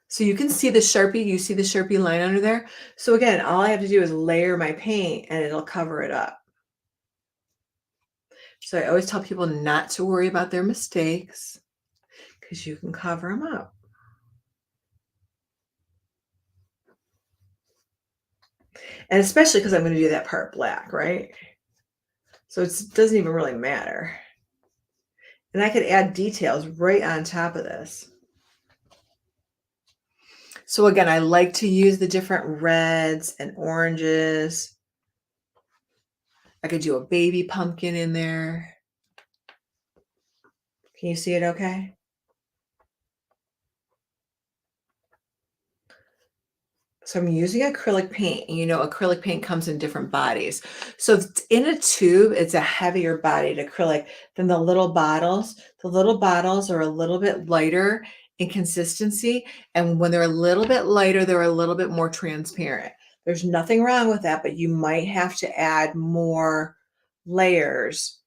So you can see the Sharpie. You see the Sharpie line under there? So again, all I have to do is layer my paint and it'll cover it up. So I always tell people not to worry about their mistakes because you can cover them up. And especially because I'm going to do that part black, right? So it doesn't even really matter. And I could add details right on top of this. So again, I like to use the different reds and oranges. I could do a baby pumpkin in there. Can you see it okay? So I'm using acrylic paint, and you know, acrylic paint comes in different bodies. So in a tube, it's a heavier bodied acrylic than the little bottles. The little bottles are a little bit lighter in consistency. And when they're a little bit lighter, they're a little bit more transparent. There's nothing wrong with that, but you might have to add more layers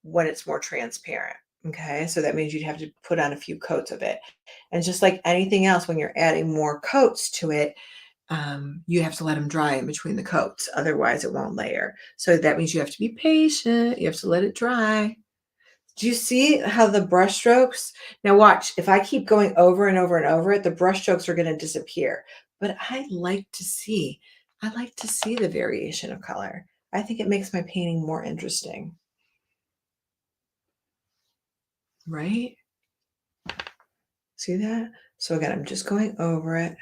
when it's more transparent. Okay, so that means you'd have to put on a few coats of it. And just like anything else, when you're adding more coats to it, you have to let them dry in between the coats. Otherwise, it won't layer. So that means you have to be patient. You have to let it dry. Do you see how the brush strokes? Now watch, if I keep going over and over and over it, the brush strokes are going to disappear. But I like to see the variation of color. I think it makes my painting more interesting. Right? See that? So again, I'm just going over it.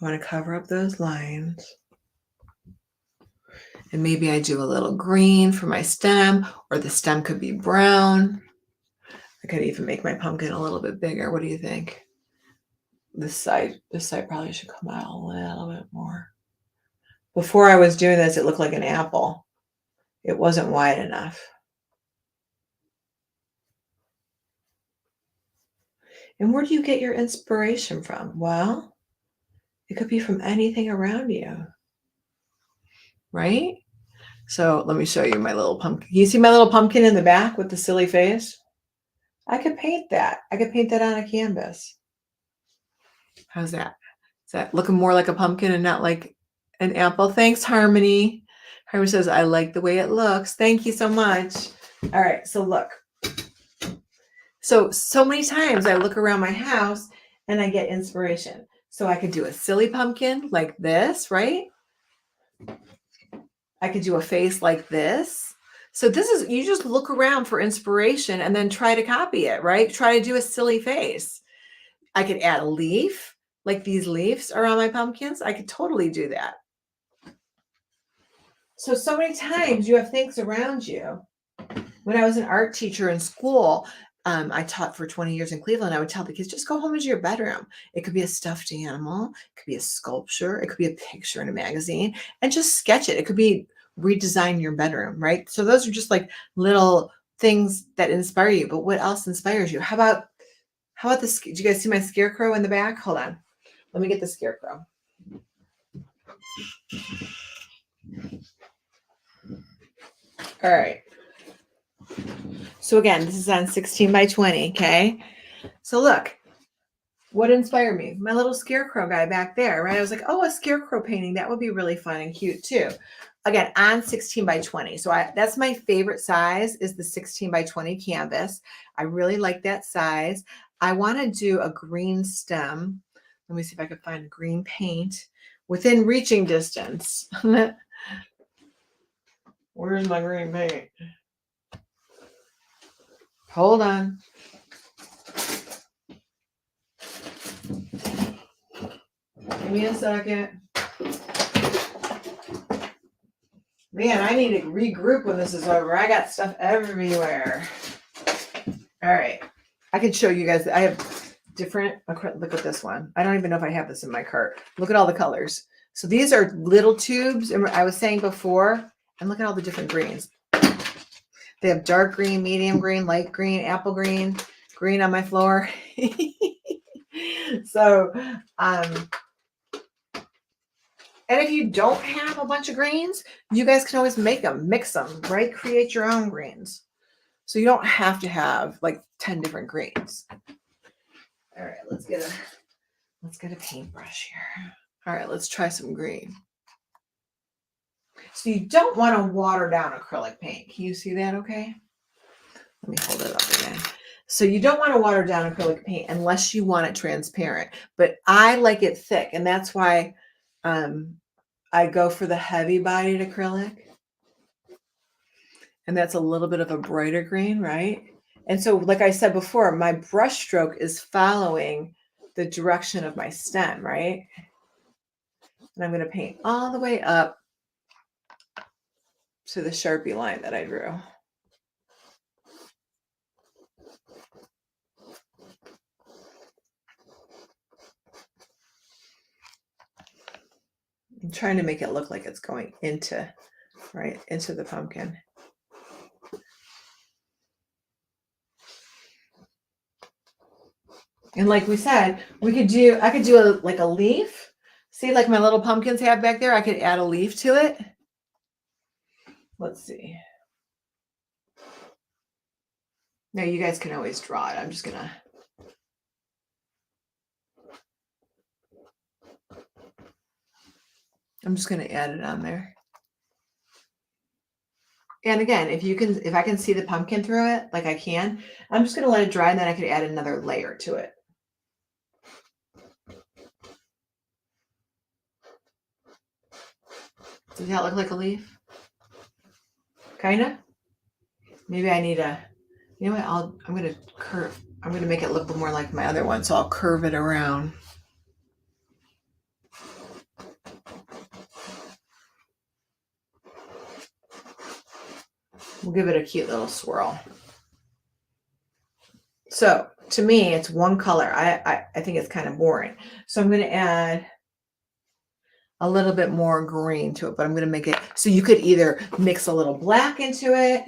I want to cover up those lines. And maybe I do a little green for my stem, or the stem could be brown. I could even make my pumpkin a little bit bigger. What do you think? This side probably should come out a little bit more. Before I was doing this, it looked like an apple. It wasn't wide enough. And where do you get your inspiration from? Well, it could be from anything around you, right? So let me show you my little pumpkin. You see my little pumpkin in the back with the silly face? I could paint that. I could paint that on a canvas. How's that? Is that looking more like a pumpkin and not like an apple? Thanks, Harmony. Harmony says, I like the way it looks. Thank you so much. All right, so look. So many times I look around my house and I get inspiration. So I could do a silly pumpkin like this, right? I could do a face like this. So this is, you just look around for inspiration and then try to copy it, right? Try to do a silly face. I could add a leaf, like these leaves are on my pumpkins. I could totally do that. So many times you have things around you. When I was an art teacher in school, I taught for 20 years in Cleveland. I would tell the kids, just go home into your bedroom. It could be a stuffed animal. It could be a sculpture. It could be a picture in a magazine, and just sketch it. It could be redesign your bedroom, right? So those are just like little things that inspire you. But what else inspires you? How about this? Do you guys see my scarecrow in the back? Hold on. Let me get the scarecrow. All right. So again, this is on 16 by 20, okay? So look, what inspired me? My little scarecrow guy back there, right? I was like, oh, a scarecrow painting, that would be really fun and cute too. Again, on 16 by 20. So that's my favorite size, is the 16 by 20 canvas. I really like that size. I want to do a green stem. Let me see if I can find green paint within reaching distance. Where's my green paint? Hold on. Give me a second. Man, I need to regroup when this is over. I got stuff everywhere. All right. I can show you guys. I have different, look at this one. I don't even know if I have this in my cart. Look at all the colors. So these are little tubes. And I was saying before, and look at all the different greens. They have dark green, medium green, light green, apple green, green on my floor. So, and if you don't have a bunch of greens, you guys can always make them, mix them, right? Create your own greens. So you don't have to have like 10 different greens. All right, let's get a paintbrush here. All right, let's try some green. So you don't want to water down acrylic paint. Can you see that okay? Let me hold it up again. So you don't want to water down acrylic paint unless you want it transparent. But I like it thick, and that's why I go for the heavy bodied acrylic. And that's a little bit of a brighter green, right? And so, like I said before, my brush stroke is following the direction of my stem, right? And I'm going to paint all the way up to the Sharpie line that I drew. I'm trying to make it look like it's going into, right, into the pumpkin. And like we said, I could do like a leaf. See, like my little pumpkins have back there, I could add a leaf to it. Let's see. Now you guys can always draw it. I'm just gonna. Add it on there. And again, if I can see the pumpkin through it, like I can, I'm just gonna let it dry, and then I could add another layer to it. Does that look like a leaf? Kinda? Maybe I need you know what, I'm gonna curve. I'm gonna make it look more like my other one, so I'll curve it around. We'll give it a cute little swirl. So to me, it's one color. I think it's kind of boring. So I'm going to add a little bit more green to it, but I'm going to make it so you could either mix a little black into it.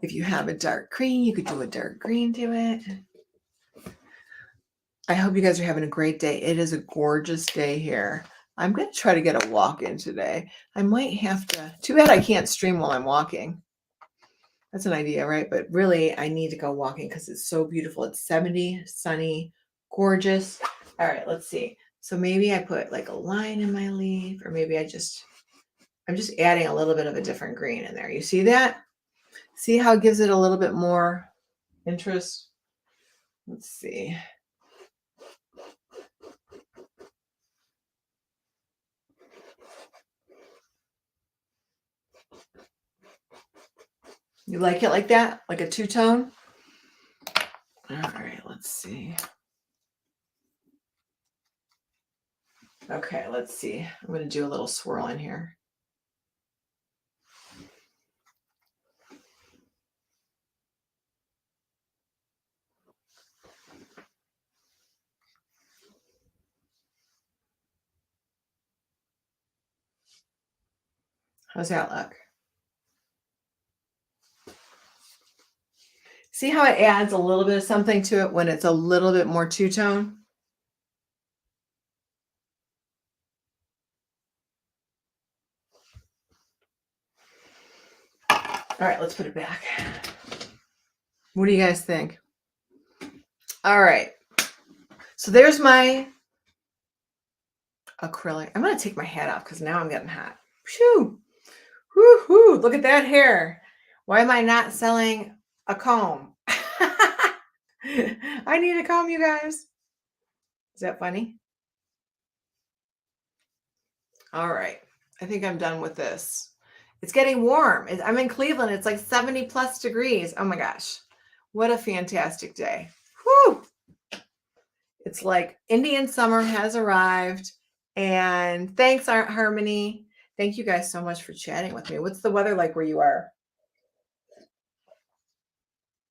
If you have a dark green, you could do a dark green to it. I hope you guys are having a great day. It is a gorgeous day here. I'm going to try to get a walk in today. I might have to. Too bad I can't stream while I'm walking. That's an idea, right? But really, I need to go walking because it's so beautiful. It's 70, sunny, gorgeous. All right, let's see. So maybe I put like a line in my leaf, or maybe I'm just adding a little bit of a different green in there. You see that? See how it gives it a little bit more interest? Let's see. You like it like that? Like a two-tone? All right, let's see. Okay, let's see. I'm going to do a little swirl in here. How's that look? See how it adds a little bit of something to it when it's a little bit more two-tone? All right, let's put it back. What do you guys think? All right. So there's my acrylic. I'm going to take my hat off because now I'm getting hot. Phew. Woo-hoo. Look at that hair. Why am I not selling a comb? I need a comb, you guys. Is that funny? All right. I think I'm done with this. It's getting warm. I'm in Cleveland. It's like 70 plus degrees. Oh my gosh. What a fantastic day. Whew. It's like Indian summer has arrived. And thanks, Aunt Harmony. Thank you guys so much for chatting with me. What's the weather like where you are?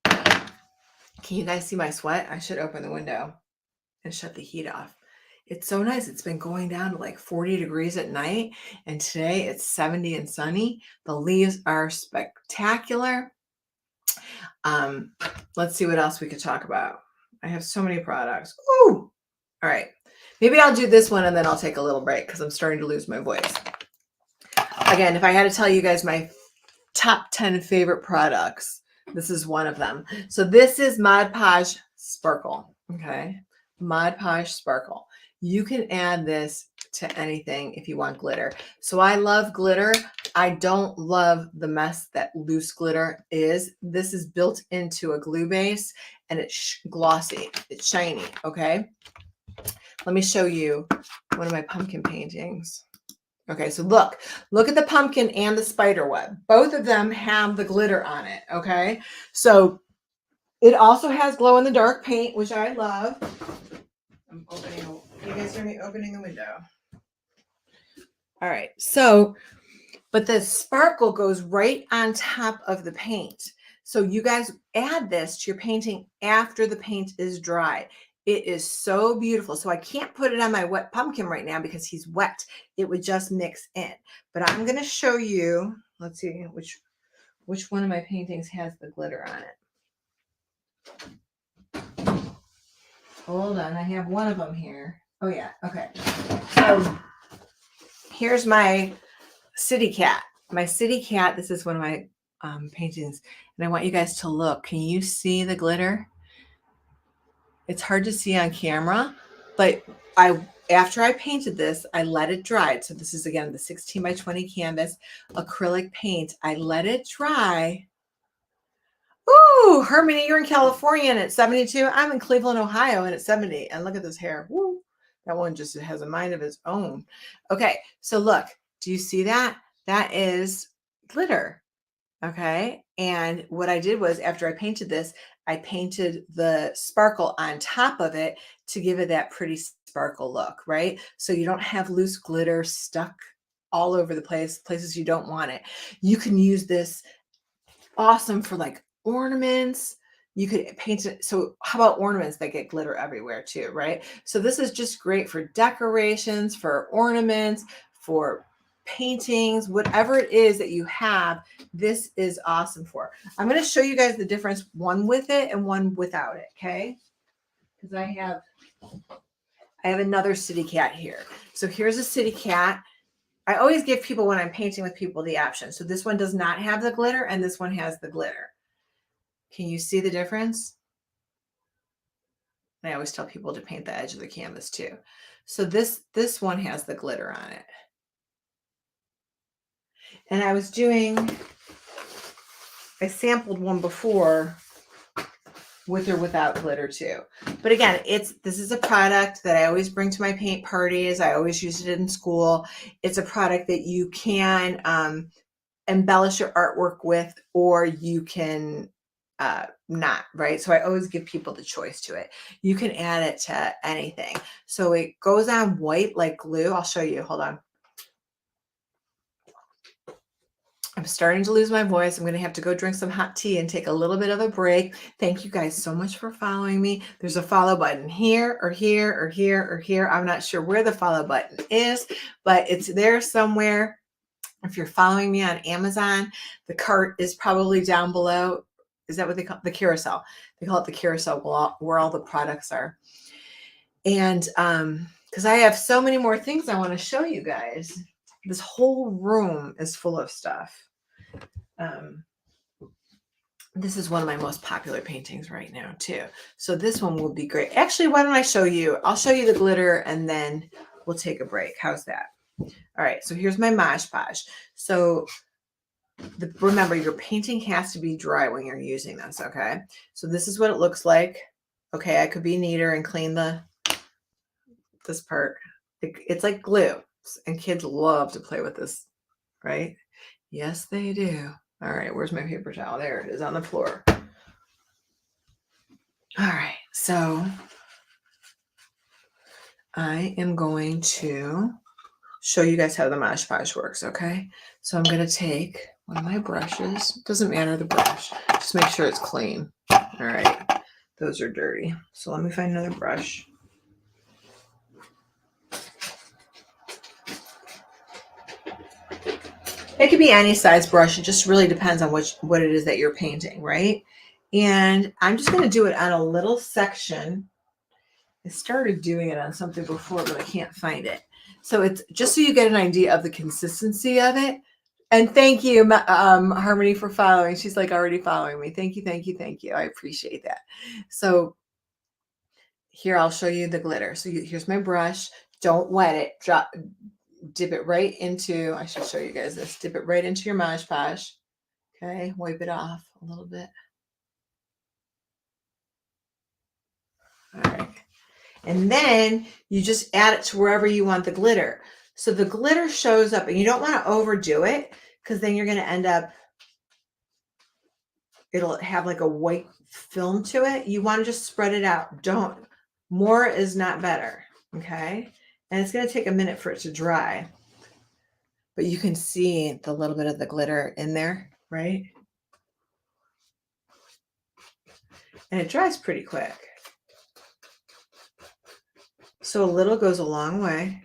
Can you guys see my sweat? I should open the window and shut the heat off. It's so nice. It's been going down to like 40 degrees at night. And today it's 70 and sunny. The leaves are spectacular. Let's see what else we could talk about. I have so many products. Ooh. All right. Maybe I'll do this one and then I'll take a little break because I'm starting to lose my voice. Again, if I had to tell you guys my top 10 favorite products, this is one of them. So this is Mod Podge Sparkle. Okay. Mod Podge Sparkle. You can add this to anything if you want glitter. So I love glitter. I don't love the mess that loose glitter is. This is built into a glue base and it's glossy. It's shiny. Okay. Let me show you one of my pumpkin paintings. Okay, so look at the pumpkin and the spider web. Both of them have the glitter on it, okay? So it also has glow in the dark paint, which I love. I'm opening, you guys hear me opening the window? All right, so, but the sparkle goes right on top of the paint. So you guys add this to your painting after the paint is dry. It is so beautiful. So I can't put it on my wet pumpkin right now because he's wet. It would just mix in. But I'm going to show you, let's see which one of my paintings has the glitter on it. Hold on, I have one of them here. Oh yeah, okay. So here's my city cat. My city cat, this is one of my paintings. And I want you guys to look. Can you see the glitter? It's hard to see on camera, but after I painted this, I let it dry. So this is again the 16 by 20 canvas acrylic paint. I let it dry. Ooh, Hermione, you're in California and it's 72. I'm in Cleveland, Ohio, and it's 70. And look at this hair. Woo. That one just has a mind of its own. Okay, so look, do you see that? That is glitter. Okay. And what I did was after I painted this, I painted the sparkle on top of it to give it that pretty sparkle look, right? So you don't have loose glitter stuck all over the place, places you don't want it. You can use this awesome for like ornaments. You could paint it. So how about ornaments that get glitter everywhere too, right? So this is just great for decorations, for ornaments, for paintings, whatever it is that you have, this is awesome for. I'm going to show you guys the difference, one with it and one without it, okay? Because I have another city cat here. So here's a city cat. I always give people when I'm painting with people the option. So this one does not have the glitter and this one has the glitter. Can you see the difference? I always tell people to paint the edge of the canvas too. So this one has the glitter on it. And I sampled one before with or without glitter too. But again, this is a product that I always bring to my paint parties. I always use it in school. It's a product that you can embellish your artwork with, or you can not, right? So I always give people the choice to it. You can add it to anything. So it goes on white like glue. I'll show you. Hold on. I'm starting to lose my voice. I'm going to have to go drink some hot tea and take a little bit of a break. Thank you guys so much for following me. There's a follow button here or here or here or here. I'm not sure where the follow button is, but it's there somewhere. If you're following me on Amazon, the cart is probably down below. Is that what they call it? The carousel? They call it the carousel where all the products are. And because I have so many more things I want to show you guys. This whole room is full of stuff. This is one of my most popular paintings right now too. So this one will be great. Actually, why don't I show you? I'll show you the glitter and then we'll take a break. How's that? All right, so here's my Mod Podge. So remember, your painting has to be dry when you're using this, okay? So this is what it looks like. Okay, I could be neater and clean this part. It's like glue, and kids love to play with this, right? Yes, they do. All right, where's my paper towel? There it is on the floor. All right, so I am going to show you guys how the Mod Podge works, okay? So I'm going to take one of my brushes. Doesn't matter the brush. Just make sure it's clean. All right. Those are dirty. So let me find another brush. It could be any size brush. It just really depends on what it is that you're painting, right? And I'm just going to do it on a little section. I started doing it on something before, but I can't find it. So it's just so you get an idea of the consistency of it. And thank you, Harmony, for following. She's like already following me. Thank you, thank you, thank you. I appreciate that. So here, I'll show you the glitter. So here's my brush. Don't wet it. Dip it right into, I should show you guys this. Dip it right into your Mod Podge. Okay, wipe it off a little bit. All right. And then you just add it to wherever you want the glitter. So the glitter shows up, and you don't want to overdo it because then you're going to end up, it'll have like a white film to it. You want to just spread it out. More is not better. Okay. And it's going to take a minute for it to dry. But you can see the little bit of the glitter in there, right? And it dries pretty quick. So a little goes a long way.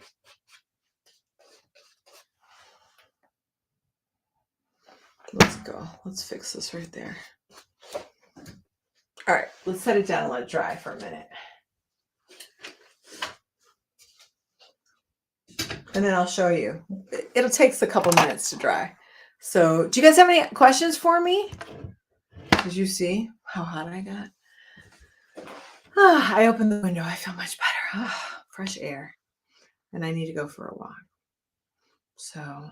Let's go. Let's fix this right there. All right, let's set it down and let it dry for a minute. And then I'll show you. It'll take a couple minutes to dry. So do you guys have any questions for me? Did you see how hot I got? I opened the window. I feel much better. Fresh air. And I need to go for a walk. So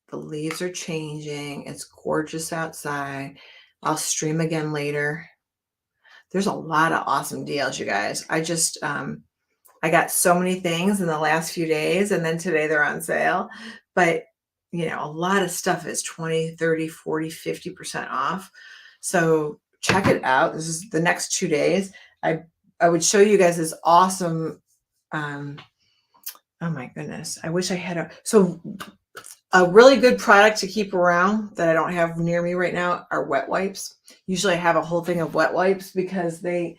the leaves are changing. It's gorgeous outside. I'll stream again later. There's a lot of awesome deals, you guys. I just, I got so many things in the last few days, and then today they're on sale. But, you know, a lot of stuff is 20, 30, 40, 50% off. So check it out. This is the next 2 days. I would show you guys this awesome, oh my goodness. I wish I had a really good product to keep around that I don't have near me right now are wet wipes. Usually I have a whole thing of wet wipes because they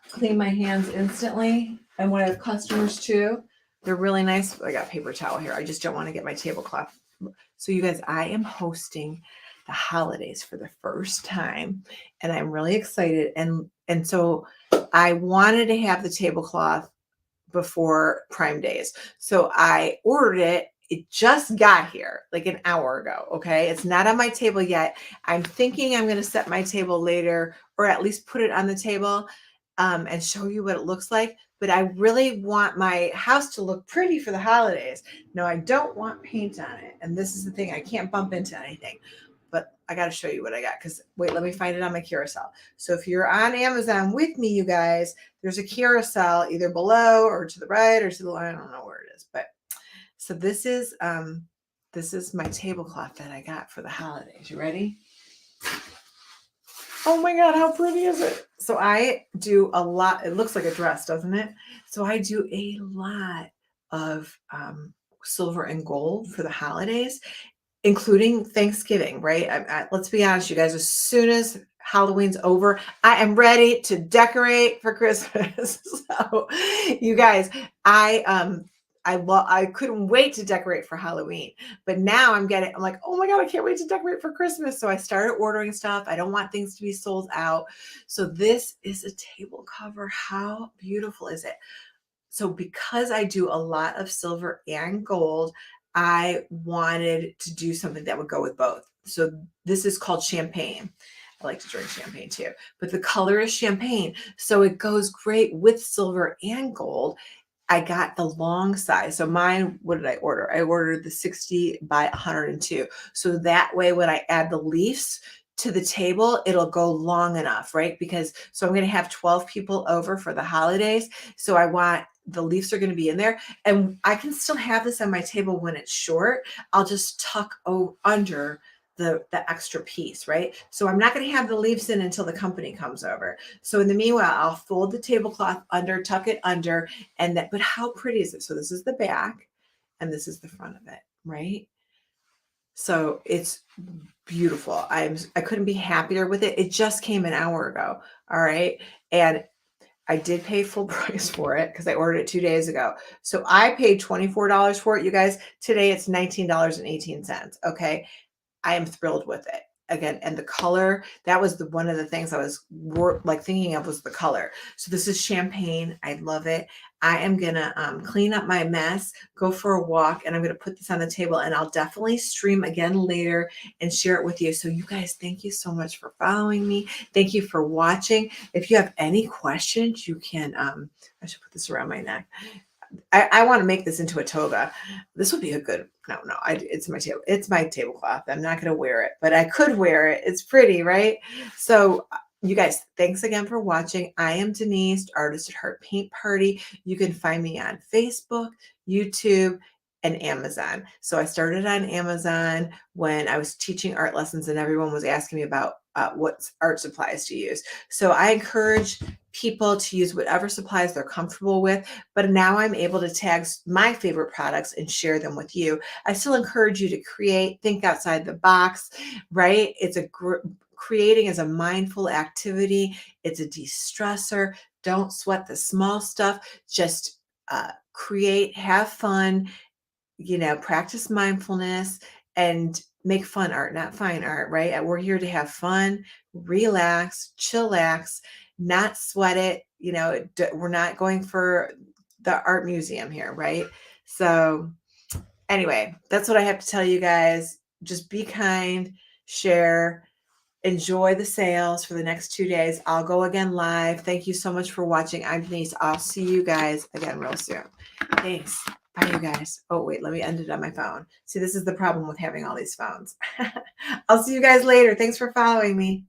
clean my hands instantly. And when I have customers too, they're really nice. I got paper towel here. I just don't want to get my tablecloth. So you guys, I am hosting the holidays for the first time and I'm really excited. And so I wanted to have the tablecloth before Prime Days. So I ordered it. It just got here like an hour ago. Okay. It's not on my table yet. I'm thinking I'm going to set my table later or at least put it on the table and show you what it looks like. But I really want my house to look pretty for the holidays. No, I don't want paint on it. And this is the thing. I can't bump into anything. But I got to show you what I got because wait, let me find it on my carousel. So if you're on Amazon with me, you guys, there's a carousel either below or to the right or to the left. I don't know where it is, but so this is my tablecloth that I got for the holidays. You ready? Oh my God, how pretty is it? So I do a lot. It looks like a dress, doesn't it? So I do a lot of silver and gold for the holidays, including Thanksgiving, right? Let's be honest, you guys, as soon as Halloween's over, I am ready to decorate for Christmas. So you guys, I couldn't wait to decorate for Halloween, but now I'm like, oh my God, I can't wait to decorate for Christmas. So I started ordering stuff. I don't want things to be sold out. So this is a table cover. How beautiful is it? So because I do a lot of silver and gold, I wanted to do something that would go with both. So this is called champagne. I like to drink champagne too, but the color is champagne. So it goes great with silver and gold. I got the long size. So mine, what did I order? I ordered the 60 by 102. So that way, when I add the leaves to the table, it'll go long enough, right? Because so I'm going to have 12 people over for the holidays. So I want the leaves are going to be in there, and I can still have this on my table when it's short. I'll just tuck under the extra piece, right? So I'm not going to have the leaves in until the company comes over. So in the meanwhile, I'll fold the tablecloth under, tuck it under, and that, but how pretty is it? So this is the back and this is the front of it, right? So it's beautiful. I couldn't be happier with it. It just came an hour ago. All right. And I did pay full price for it because I ordered it 2 days ago. So I paid $24 for it. You guys, today it's $19.18. Okay. I am thrilled with it. Again, and the color, that was one of the things I was like thinking of was the color. So this is champagne. I love it. I am going to clean up my mess, go for a walk, and I'm going to put this on the table, and I'll definitely stream again later and share it with you. So you guys, thank you so much for following me. Thank you for watching. If you have any questions, you can, I should put this around my neck. I want to make this into a toga. This would be a good, it's my table. It's my tablecloth. I'm not going to wear it, but I could wear it. It's pretty, right? So you guys, thanks again for watching. I am Denyse, Artist at Heart Paint Party. You can find me on Facebook, YouTube, and Amazon. So I started on Amazon when I was teaching art lessons and everyone was asking me about what art supplies to use. So I encourage people to use whatever supplies they're comfortable with, but now I'm able to tag my favorite products and share them with you. I still encourage you to create, think outside the box, right? Creating is a mindful activity. It's a de-stressor. Don't sweat the small stuff. Just create, have fun, practice mindfulness and make fun art, not fine art, right? We're here to have fun, relax, chillax, not sweat it. We're not going for the art museum here, right? So anyway, that's what I have to tell you guys. Just be kind, share, enjoy the sales for the next 2 days. I'll go again live. Thank you so much for watching. I'm Denyse. I'll see you guys again real soon. Thanks. Bye, you guys. Oh, wait, let me end it on my phone. See, this is the problem with having all these phones. I'll see you guys later. Thanks for following me.